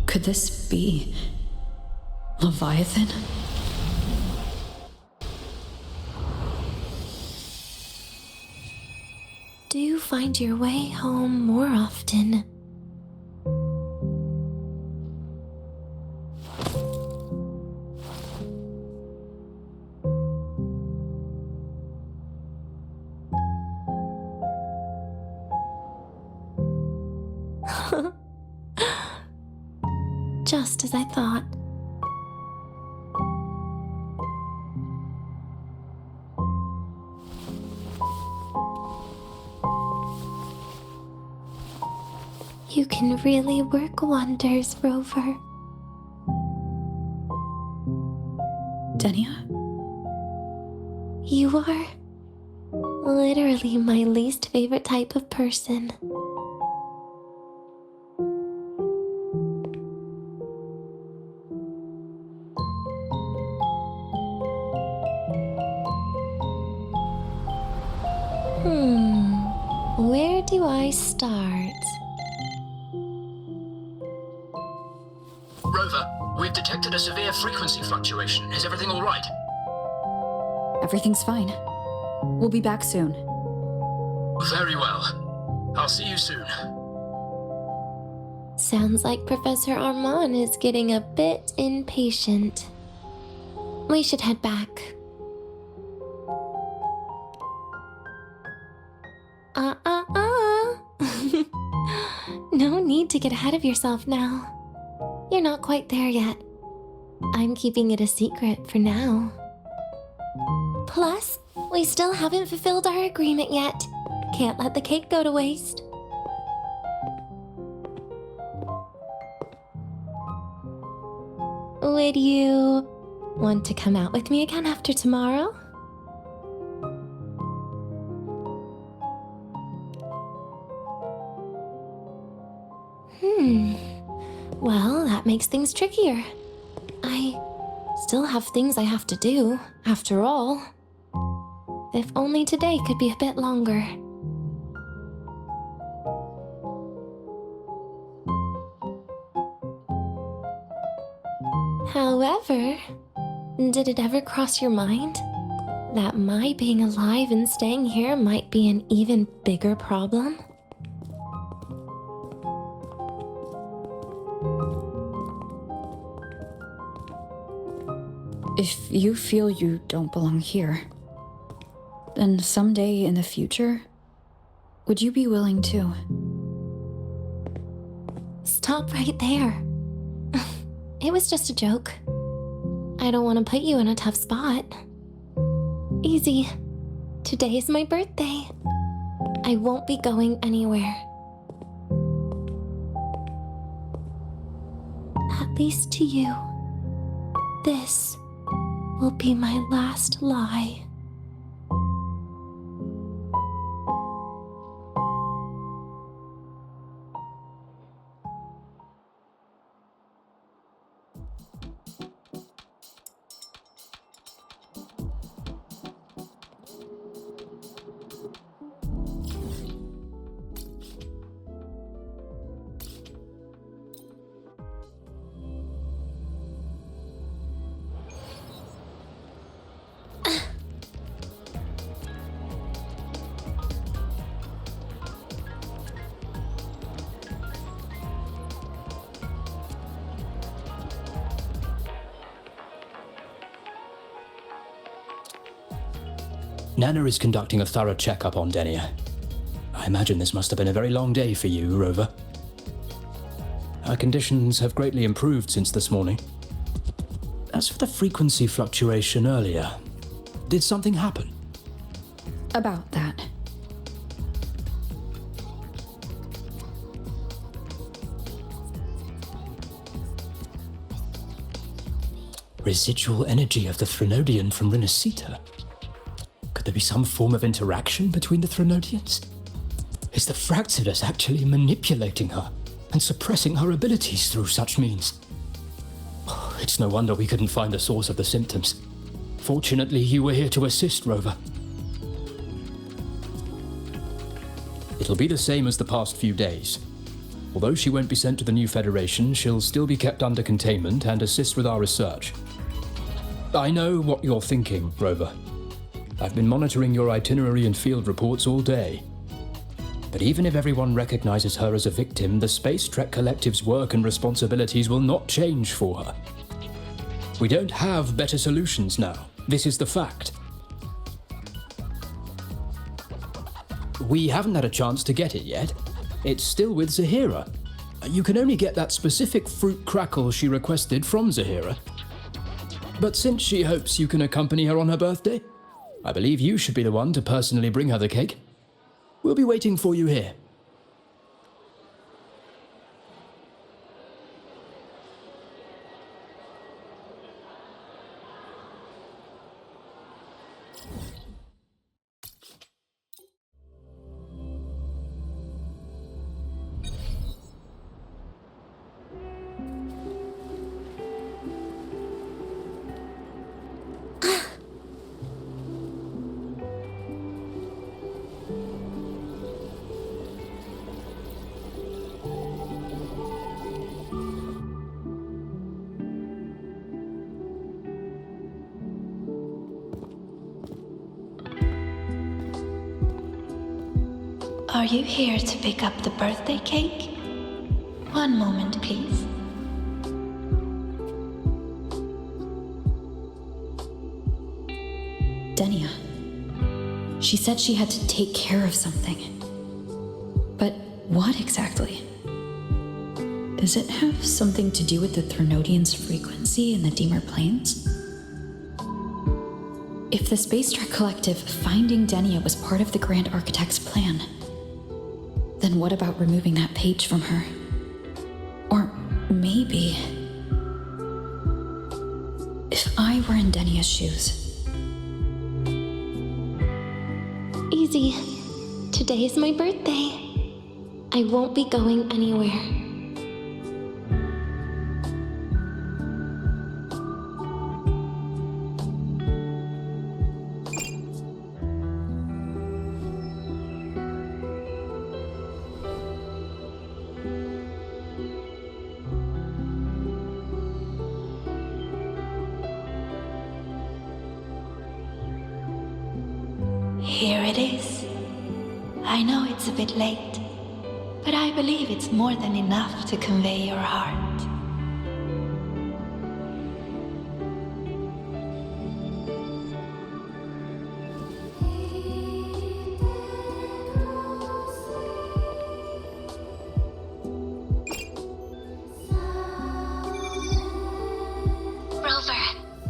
Could this be Leviathan? Do you find your way home more often? Just as I thought. You can really work wonders, Rover. Denia? You are literally my least favorite type of person. Where do I start? Rover, we've detected a severe frequency fluctuation. Is everything all right? Everything's fine. We'll be back soon. Very well. I'll see you soon. Sounds like Professor Armand is getting a bit impatient. We should head back. No need to get ahead of yourself now. You're not quite there yet. I'm keeping it a secret for now. Plus, we still haven't fulfilled our agreement yet. Can't let the cake go to waste. Would you want to come out with me again after tomorrow? Well, that makes things trickier. I still have things I have to do, after all. If only today could be a bit longer. However, did it ever cross your mind that my being alive and staying here might be an even bigger problem? If you feel you don't belong here, then someday in the future, would you be willing to? Stop right there. It was just a joke. I don't want to put you in a tough spot. Easy. Today is my birthday. I won't be going anywhere. At least to you. This will be my last lie. Nana is conducting a thorough checkup on Denia. I imagine this must have been a very long day for you, Rover. Her conditions have greatly improved since this morning. As for the frequency fluctuation earlier, did something happen? About that. Residual energy of the Threnodian from Renacita. Could there be some form of interaction between the Threnodians? Is the Fractidus actually manipulating her and suppressing her abilities through such means? It's no wonder we couldn't find the source of the symptoms. Fortunately, you were here to assist, Rover. It'll be the same as the past few days. Although she won't be sent to the new Federation, she'll still be kept under containment and assist with our research. I know what you're thinking, Rover. I've been monitoring your itinerary and field reports all day. But even if everyone recognizes her as a victim, the Space Trek Collective's work and responsibilities will not change for her. We don't have better solutions now. This is the fact. We haven't had a chance to get it yet. It's still with Zahira. You can only get that specific fruit crackle she requested from Zahira. But since she hopes you can accompany her on her birthday, I believe you should be the one to personally bring her the cake. We'll be waiting for you here. Are you here to pick up the birthday cake? One moment, please. Denia. She said she had to take care of something. But what exactly? Does it have something to do with the Threnodian's frequency in the Deemer Plains? If the Space Trek Collective finding Denia was part of the Grand Architect's plan, then what about removing that page from her? Or maybe... if I were in Denia's shoes... Easy. Today is my birthday. I won't be going anywhere. Here it is. I know it's a bit late, but I believe it's more than enough to convey your heart. Rover,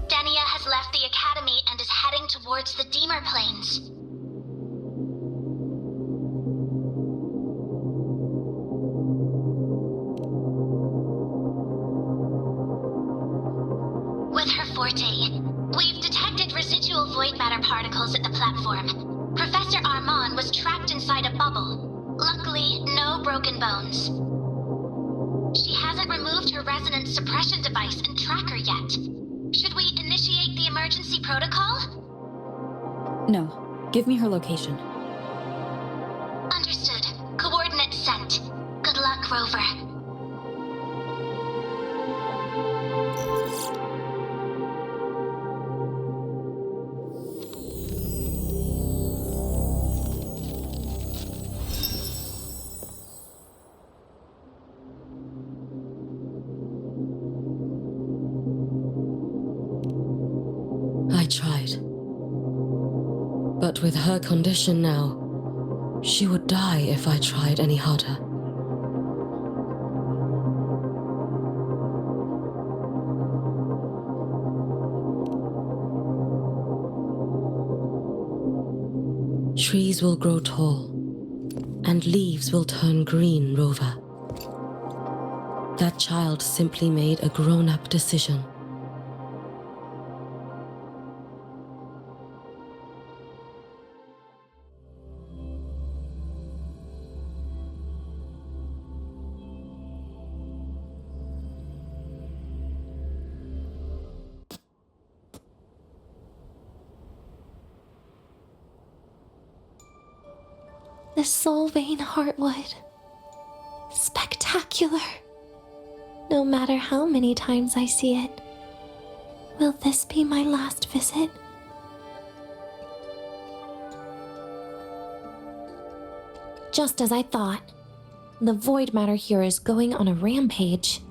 Denia has left the Academy and is heading towards the Deemer Plains. With her forte, we've detected residual void matter particles at the platform. Professor Armand was trapped inside a bubble. Luckily, no broken bones. She hasn't removed her resonance suppression device and tracker yet. Should we initiate the emergency protocol? No. Give me her location. Understood. Coordinates sent. Good luck, Rover. I tried. But with her condition now, she would die if I tried any harder. Trees will grow tall, and leaves will turn green, Rover. That child simply made a grown-up decision. The soul vein heartwood. Spectacular. No matter how many times I see it. Will this be my last visit? Just as I thought. The void matter here is going on a rampage.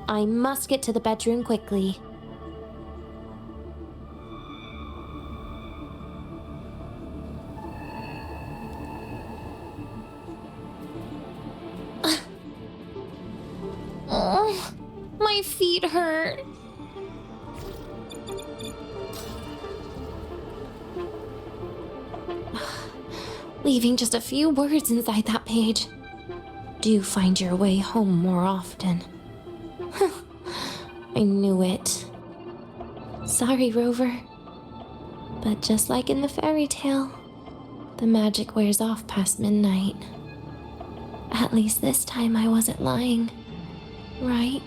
I must get to the bedroom quickly. Oh, my feet hurt. Leaving just a few words inside that page. Do find your way home more often. I knew it. Sorry, Rover. But just like in the fairy tale, the magic wears off past midnight. At least this time I wasn't lying. Right?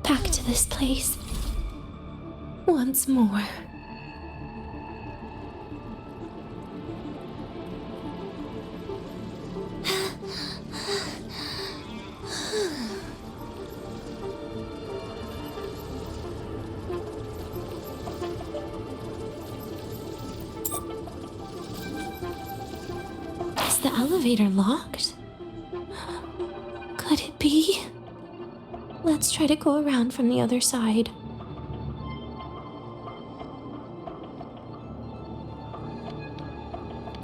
Back to this place. Once more. Is the elevator locked? Could it be? Let's try to go around from the other side.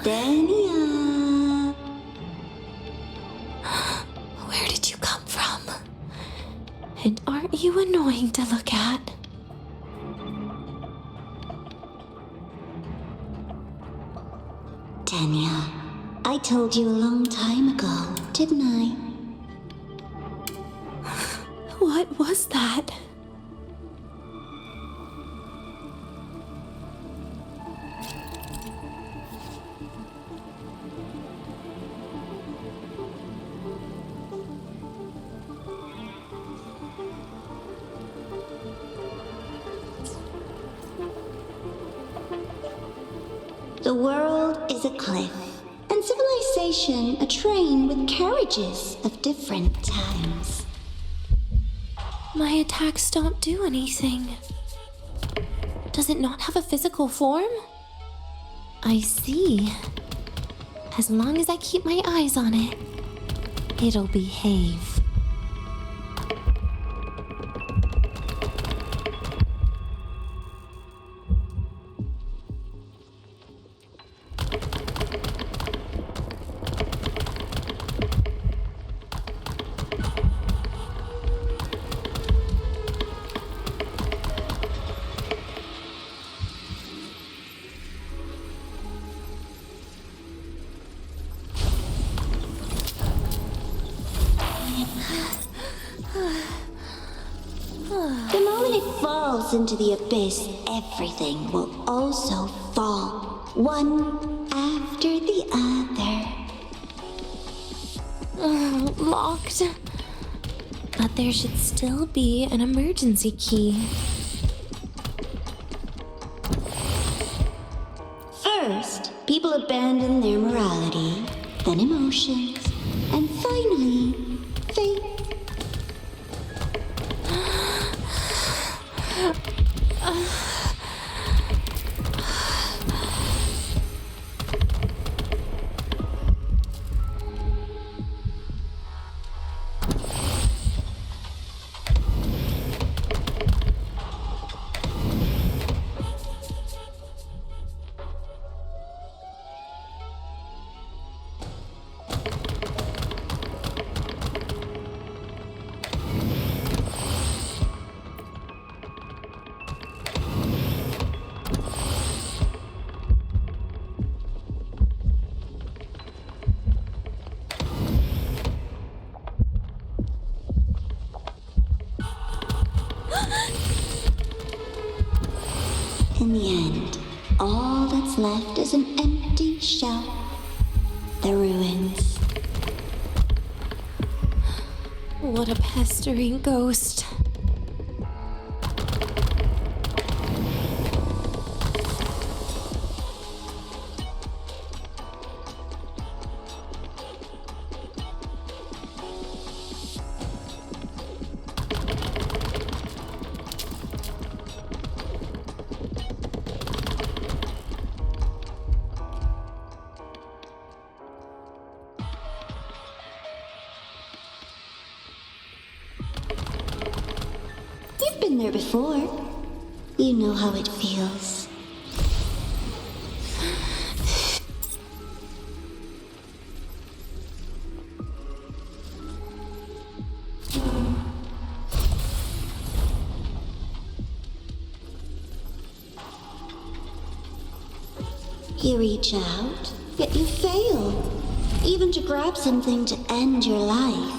Dania! Where did you come from? And aren't you annoying to look at? Dania, I told you a long time ago, didn't I? What was that? The world is a cliff, and civilization a train with carriages of different times. My attacks don't do anything. Does it not have a physical form? I see. As long as I keep my eyes on it, it'll behave. The moment it falls into the abyss, everything will also fall, one after the other. Locked. But there should still be an emergency key. First, people abandon their morality, then emotions, and finally, faith. In the end, all that's left is an empty shell. The ruins. What a pestering ghost. You've been there before. You know how it feels. You reach out, yet you fail. Even to grab something to end your life.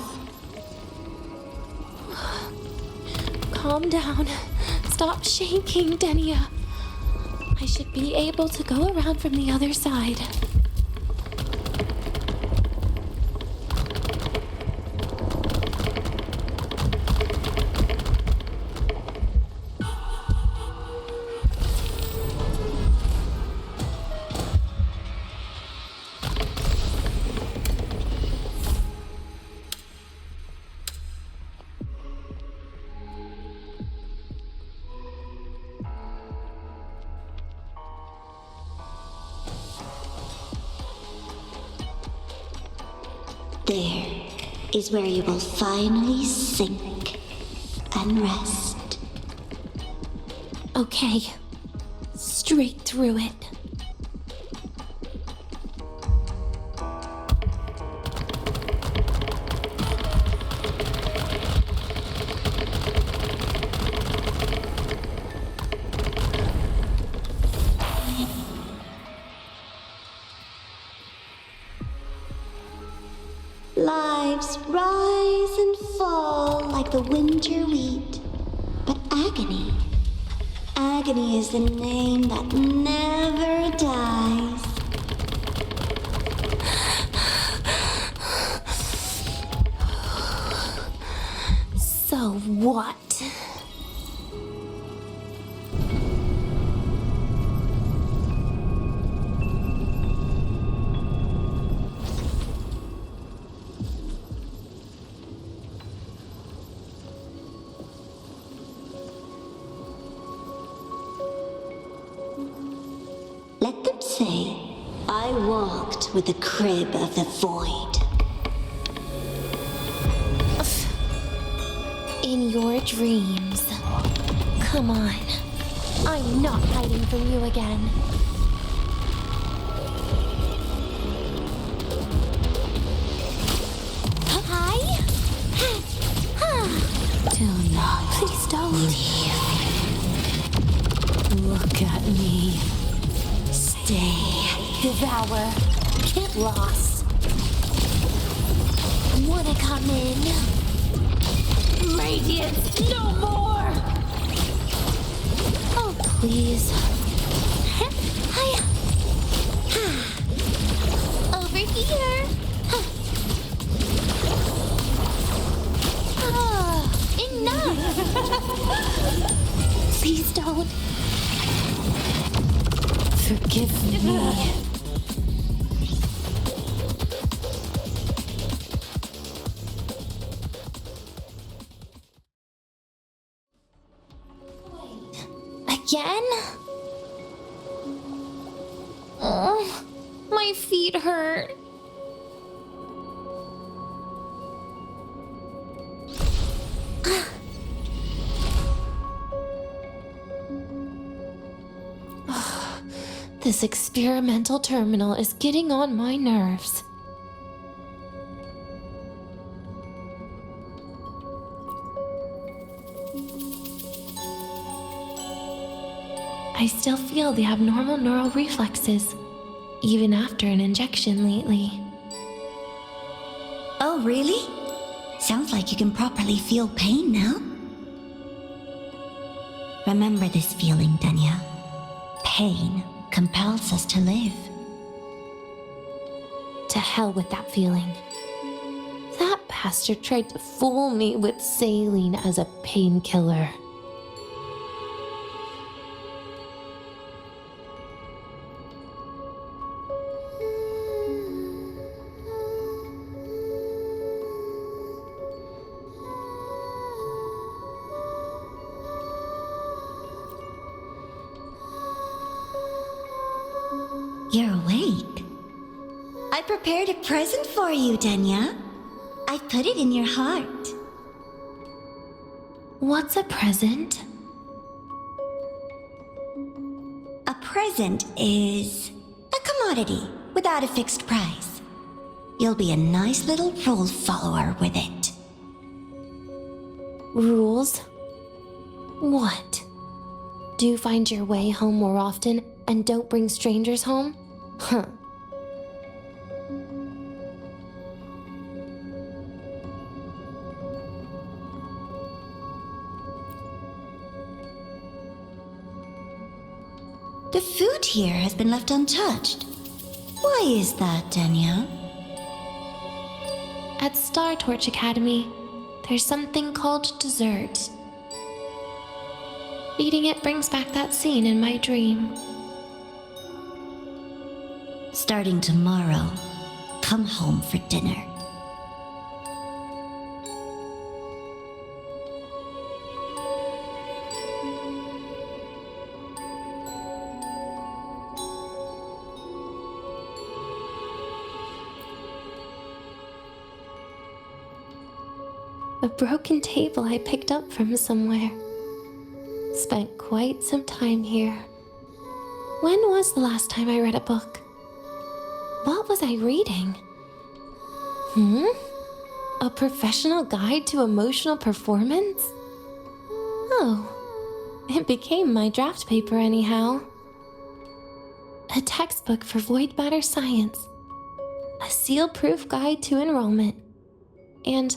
Calm down. Stop shaking, Denia. I should be able to go around from the other side. There is where you will finally sink and rest. Okay. Straight through it. Lives rise and fall like the winter wheat. But agony is the name that never dies. So what? Let them say, I walked with the crib of the void. In your dreams. Come on. I'm not hiding from you again. Hi? Do not Please don't. leave. Look at me. Stay. Devour. Get lost. Wanna come in? Radiance, no more! Oh, please. Over here. Enough! Please don't. Forgive me. Again? Oh, my feet hurt. This experimental terminal is getting on my nerves. I still feel the abnormal neural reflexes, even after an injection lately. Oh, really? Sounds like you can properly feel pain now. Remember this feeling, Danya. pain compels us to live. To hell with that feeling. That bastard tried to fool me with saline as a painkiller. You're awake. I prepared a present for you, Denya. I put it in your heart. What's a present? A present is a commodity without a fixed price. You'll be a nice little rule follower with it. Rules? What? Do you find your way home more often and don't bring strangers home? Huh. The food here has been left untouched. Why is that, Denya? At Star Torch Academy, there's something called dessert. Eating it brings back that scene in my dream. Starting tomorrow, come home for dinner. A broken table I picked up from somewhere. Spent quite some time here. When was the last time I read a book? What was I reading? A professional guide to emotional performance? Oh, it became my draft paper anyhow. A textbook for void matter science. A seal-proof guide to enrollment. And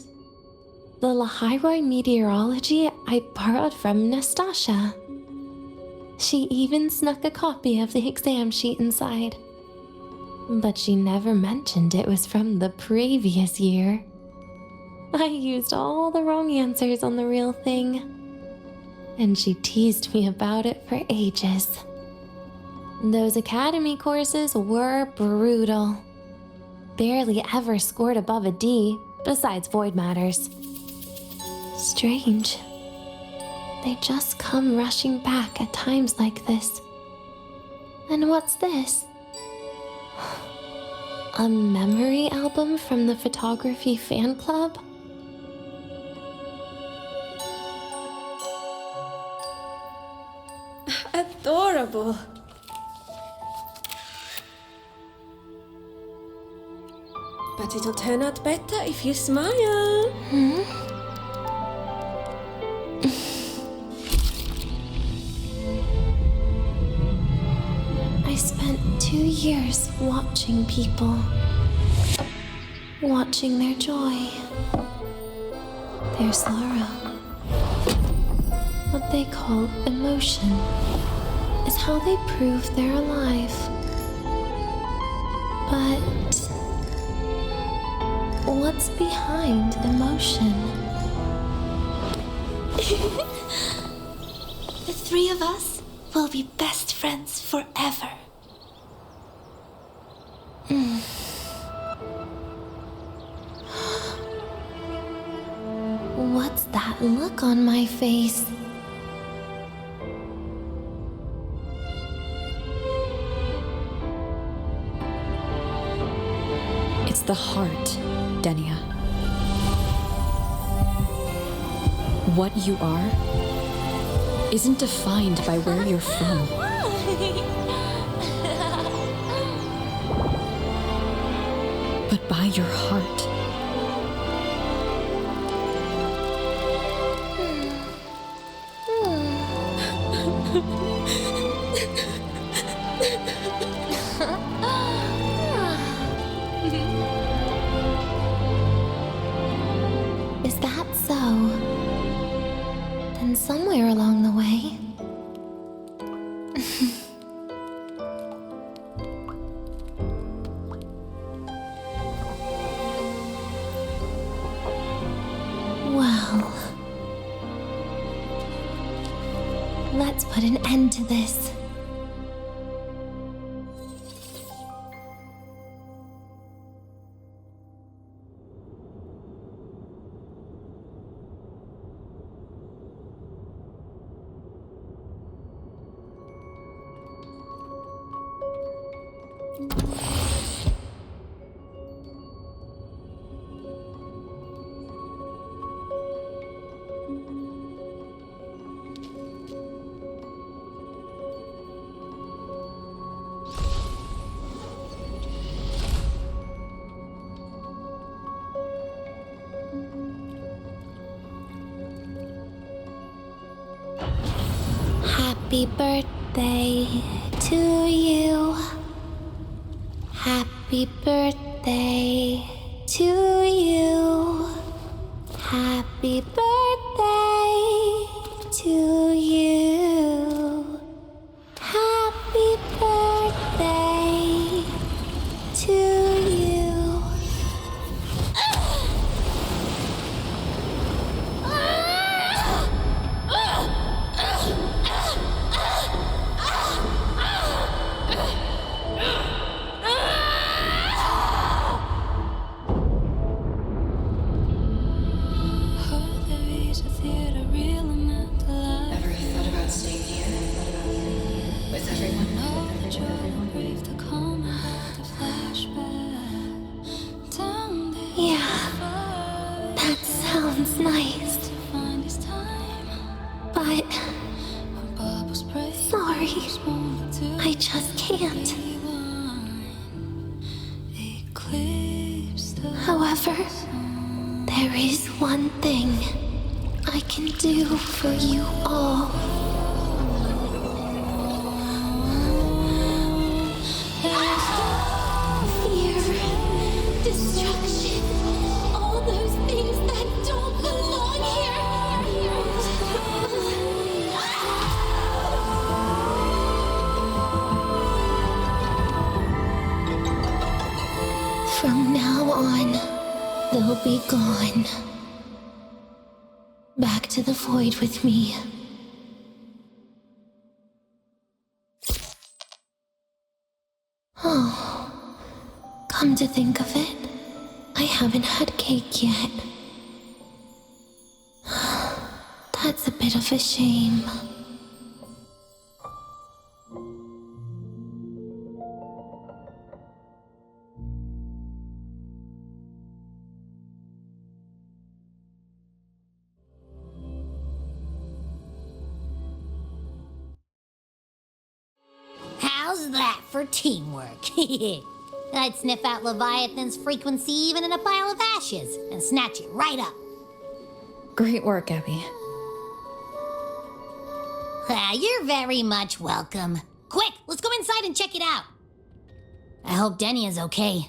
the Lahiroi meteorology I borrowed from Nastasha. She even snuck a copy of the exam sheet inside. But she never mentioned it was from the previous year. I used all the wrong answers on the real thing. And she teased me about it for ages. Those academy courses were brutal. Barely ever scored above a D, besides void matters. Strange. They just come rushing back at times like this. And what's this? A memory album from the photography fan club? Adorable. But it'll turn out better if you smile. I spent 2 years watching people. Watching their joy. Their sorrow. What they call emotion is how they prove they're alive. But what's behind emotion? The three of us will be best friends forever. What's that look on my face? It's the heart, Denya. What you are isn't defined by where you're from. But by your heart. Is that so? Then somewhere along the way, Now, let's put an end to this. Happy birthday to you. Happy birthday to you. Happy birthday to you. Happy birthday to you. Sounds nice, but sorry, I just can't. However, there is one thing I can do for you all. Fear, destruction, all those things that don't belong here. From now on, they'll be gone. Back to the void with me. Oh, come to think of it, I haven't had cake yet. That's a bit of a shame. How's that for teamwork? I'd sniff out Leviathan's frequency even in a pile of ashes and snatch it right up. Great work, Abby. You're very much welcome. Quick, let's go inside and check it out. I hope Denny is okay.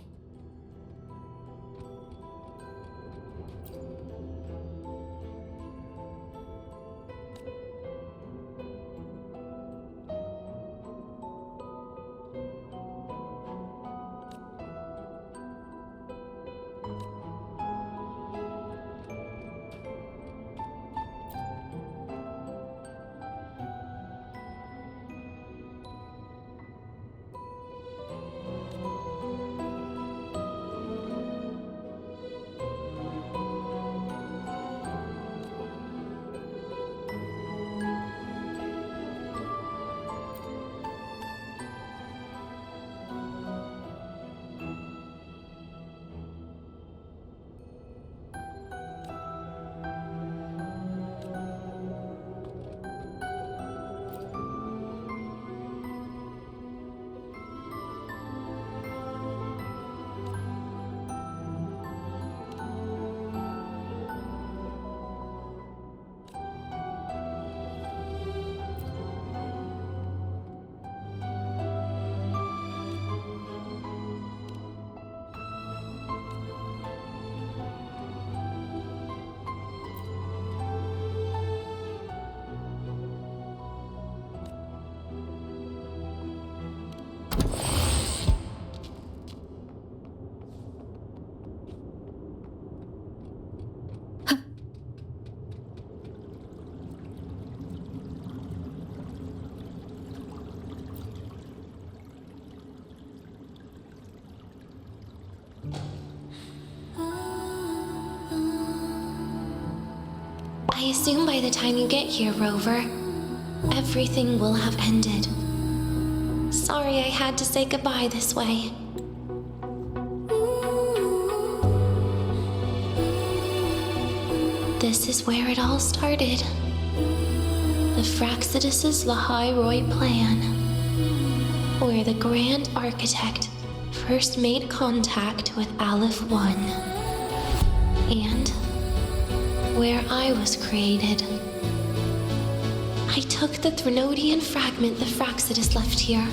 I assume by the time you get here, Rover, everything will have ended. Sorry I had to say goodbye this way. This is where it all started. The Fraxidus' Lahai plan, where the Grand Architect first made contact with Aleph 1, and where I was created. I took the Threnodian fragment the Fraxidus left here.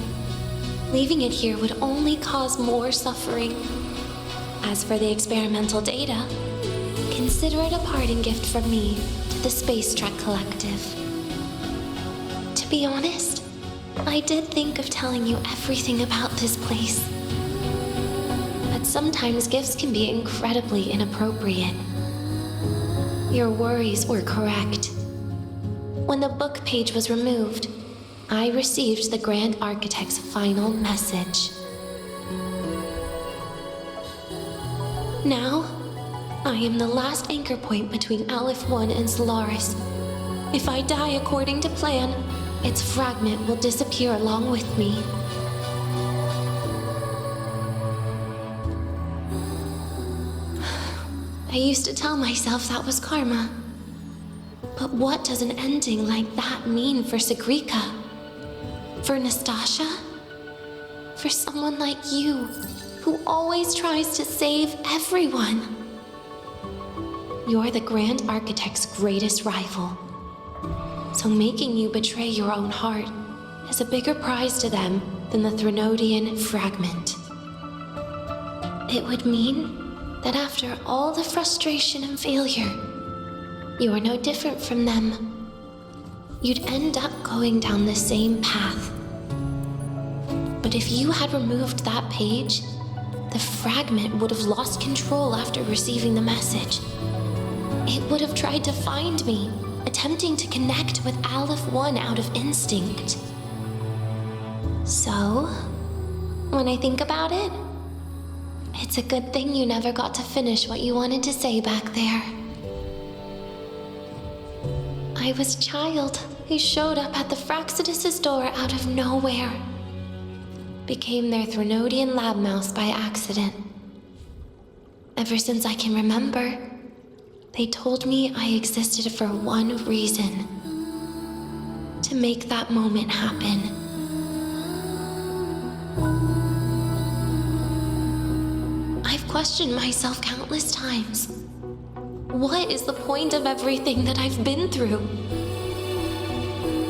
Leaving it here would only cause more suffering. As for the experimental data, consider it a parting gift from me to the Space Trek Collective. To be honest, I did think of telling you everything about this place. But sometimes gifts can be incredibly inappropriate. Your worries were correct. When the book page was removed, I received the Grand Architect's final message. Now, I am the last anchor point between Aleph 1 and Solaris. If I die according to plan, its fragment will disappear along with me. I used to tell myself that was karma. But what does an ending like that mean for Segrika? For Nastasha? For someone like you, who always tries to save everyone? You're the Grand Architect's greatest rival. So making you betray your own heart is a bigger prize to them than the Threnodian fragment. It would mean that after all the frustration and failure, you are no different from them. You'd end up going down the same path. But if you had removed that page, the fragment would have lost control after receiving the message. It would have tried to find me, attempting to connect with Aleph 1 out of instinct. So, when I think about it, it's a good thing you never got to finish what you wanted to say back there. I was a child who showed up at the Fraxidus' door out of nowhere. Became their Threnodian lab mouse by accident. Ever since I can remember, they told me I existed for one reason. To make that moment happen. I've questioned myself countless times. What is the point of everything that I've been through?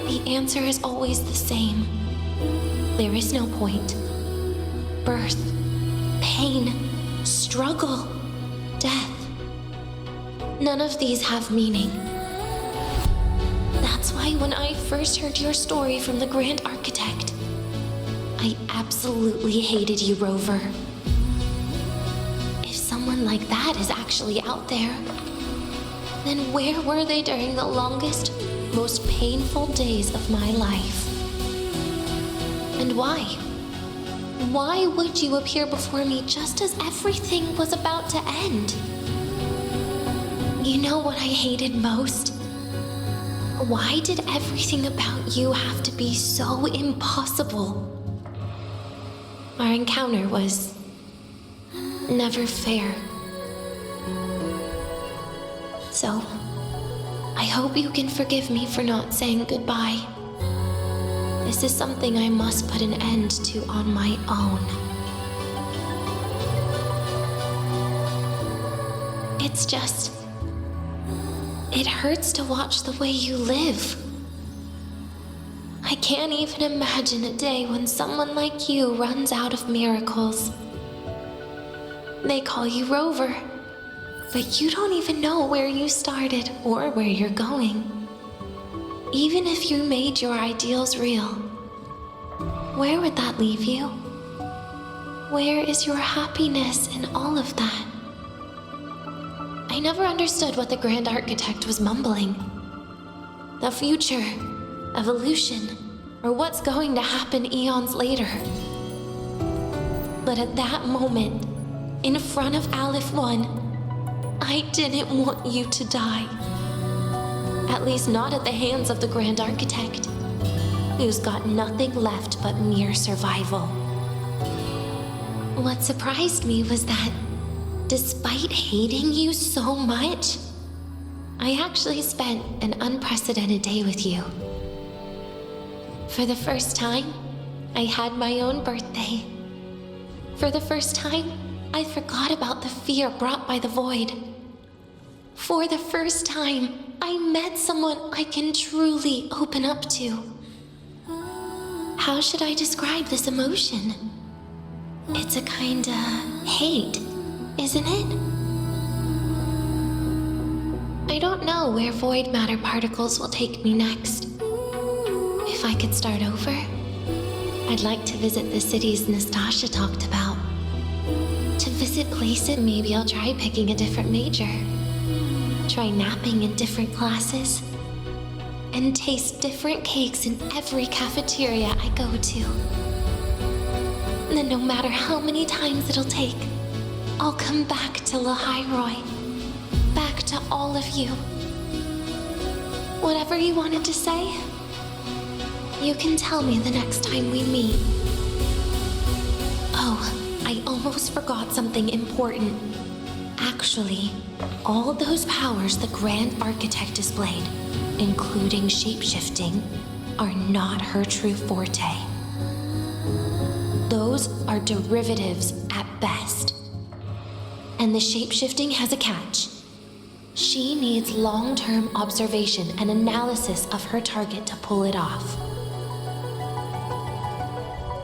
The answer is always the same. There is no point. Birth, pain, struggle, death. None of these have meaning. That's why when I first heard your story from the Grand Architect, I absolutely hated you, Rover. If someone like that is actually out there, then where were they during the longest, most painful days of my life? And why? Why would you appear before me just as everything was about to end? You know what I hated most? Why did everything about you have to be so impossible? Our encounter was never fair. So, I hope you can forgive me for not saying goodbye. This is something I must put an end to on my own. It's just... it hurts to watch the way you live. I can't even imagine a day when someone like you runs out of miracles. They call you Rover, but you don't even know where you started or where you're going. Even if you made your ideals real, where would that leave you? Where is your happiness in all of that? I never understood what the Grand Architect was mumbling. The future, evolution, or what's going to happen eons later. But at that moment, in front of Aleph 1, I didn't want you to die. At least not at the hands of the Grand Architect, who's got nothing left but mere survival. What surprised me was that, despite hating you so much, I actually spent an unprecedented day with you. For the first time, I had my own birthday. For the first time, I forgot about the fear brought by the void. For the first time, I met someone I can truly open up to. How should I describe this emotion? It's a kinda hate, isn't it? I don't know where void matter particles will take me next. If I could start over, I'd like to visit the cities Nastasha talked about. To visit places, maybe I'll try picking a different major. Try napping in different classes. And taste different cakes in every cafeteria I go to. And then no matter how many times it'll take, I'll come back to Lahairoi. Back to all of you. Whatever you wanted to say, you can tell me the next time we meet. Oh, I almost forgot something important. Actually, all those powers the Grand Architect displayed, including shapeshifting, are not her true forte. Those are derivatives at best. And the shapeshifting has a catch. She needs long-term observation and analysis of her target to pull it off.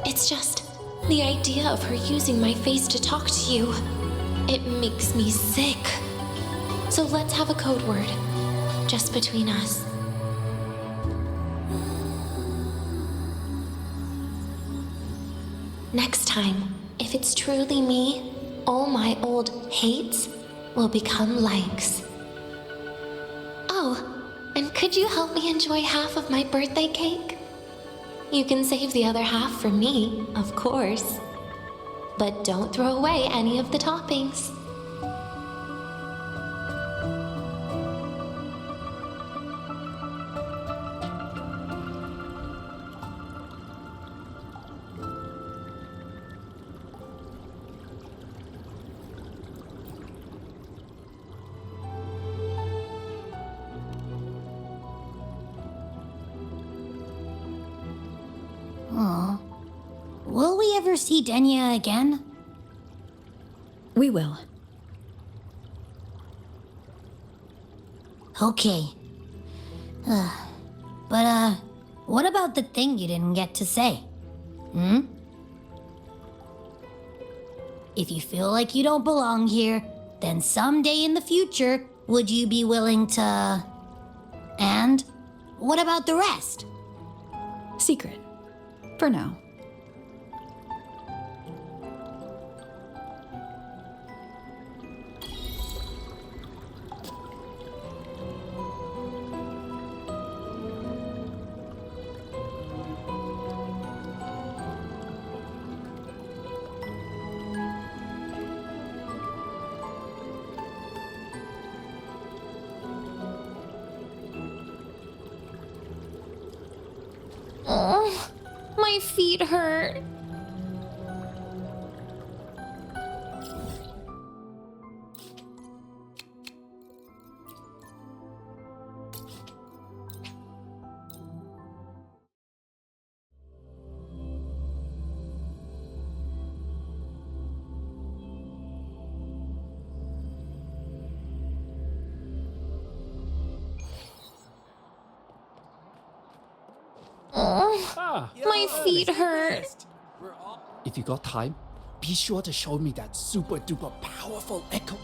It's just the idea of her using my face to talk to you. It makes me sick. So let's have a code word, just between us. Next time, if it's truly me, all my old hates will become likes. Oh, and could you help me enjoy half of my birthday cake? You can save the other half for me, of course. But don't throw away any of the toppings. Aw. Will we ever see Denya again? We will. Okay. What about the thing you didn't get to say? If you feel like you don't belong here, then someday in the future, would you be willing to... And what about the rest? Secret. For now. Oh, my feet hurt. Oh, my feet hurt. If you got time, be sure to show me that super duper powerful echo.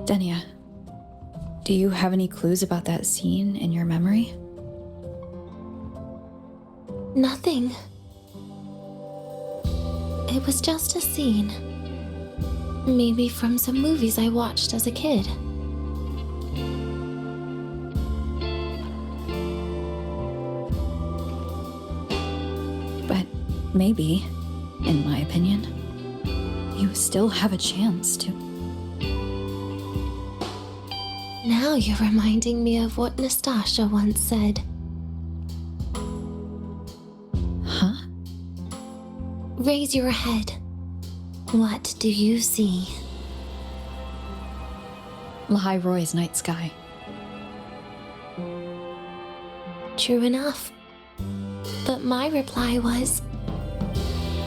Denia, do you have any clues about that scene in your memory? Nothing. It was just a scene. Maybe from some movies I watched as a kid. But maybe, in my opinion, you still have a chance to. Now you're reminding me of what Nastasha once said. Huh? Raise your head. What do you see? Lahai Roy's night sky. True enough. But my reply was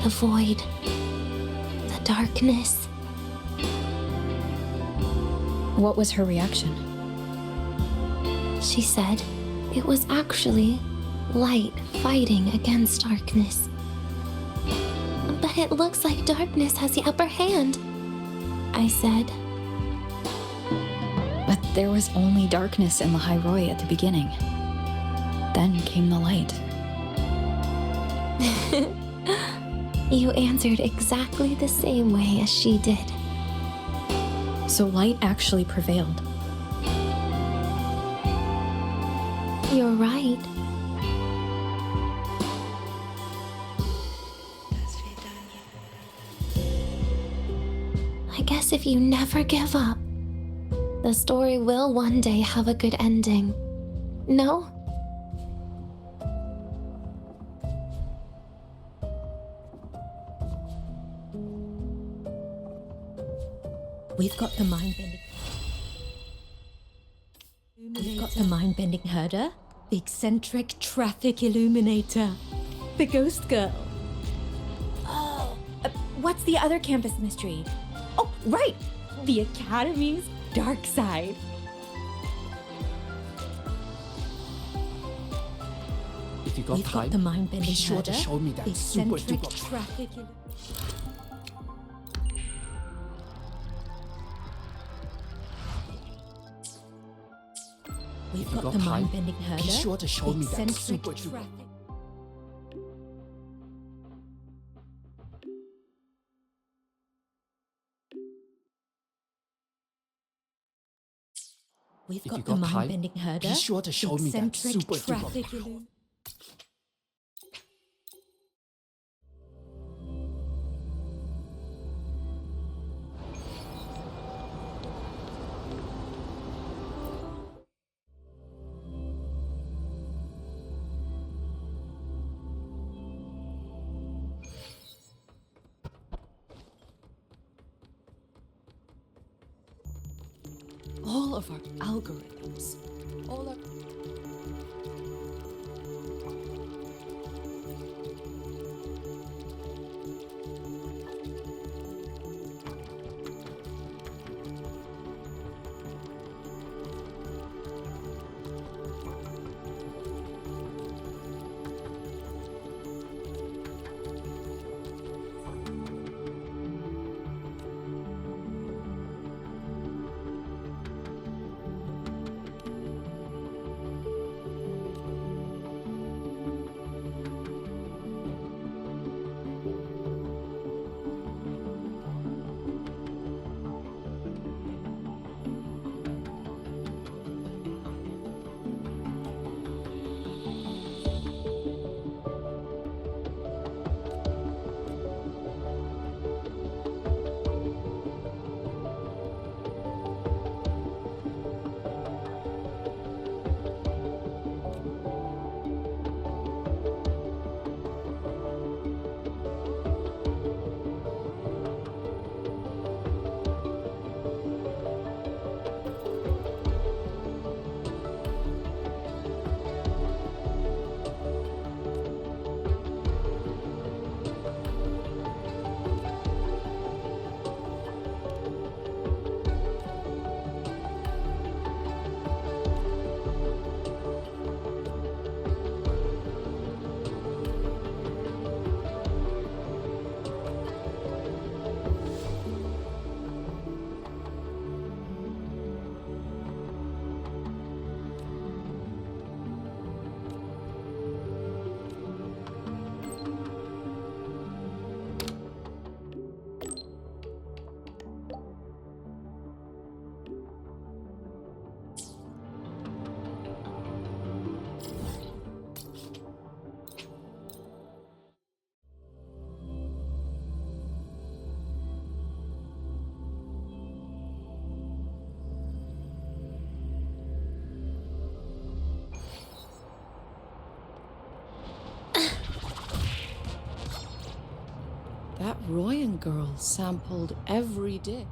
the void, the darkness. What was her reaction? She said it was actually light fighting against darkness. But it looks like darkness has the upper hand, I said. But there was only darkness in Lahai Roy at the beginning. Then came the light. You answered exactly the same way as she did. So light actually prevailed. You're right. I guess if you never give up, the story will one day have a good ending. No? We've got the mind-bending... We've got the mind-bending herder, the eccentric traffic illuminator, the ghost girl. Oh, what's the other campus mystery? Oh, right! The Academy's dark side. If you got We've time, got the mind-bending be sure to herder, show me the that super eccentric duper traffic... We've If you got got the time, mind-bending herder, be sure to show the me that eccentric super duper. traffic... We've If got you the got time, mind-bending herder, be sure to show the me that eccentric super duper traffic power. All of our algorithms, all of... Royan girl sampled every dish.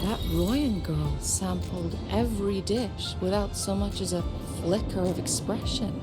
That Royan girl sampled every dish without so much as a flicker of expression.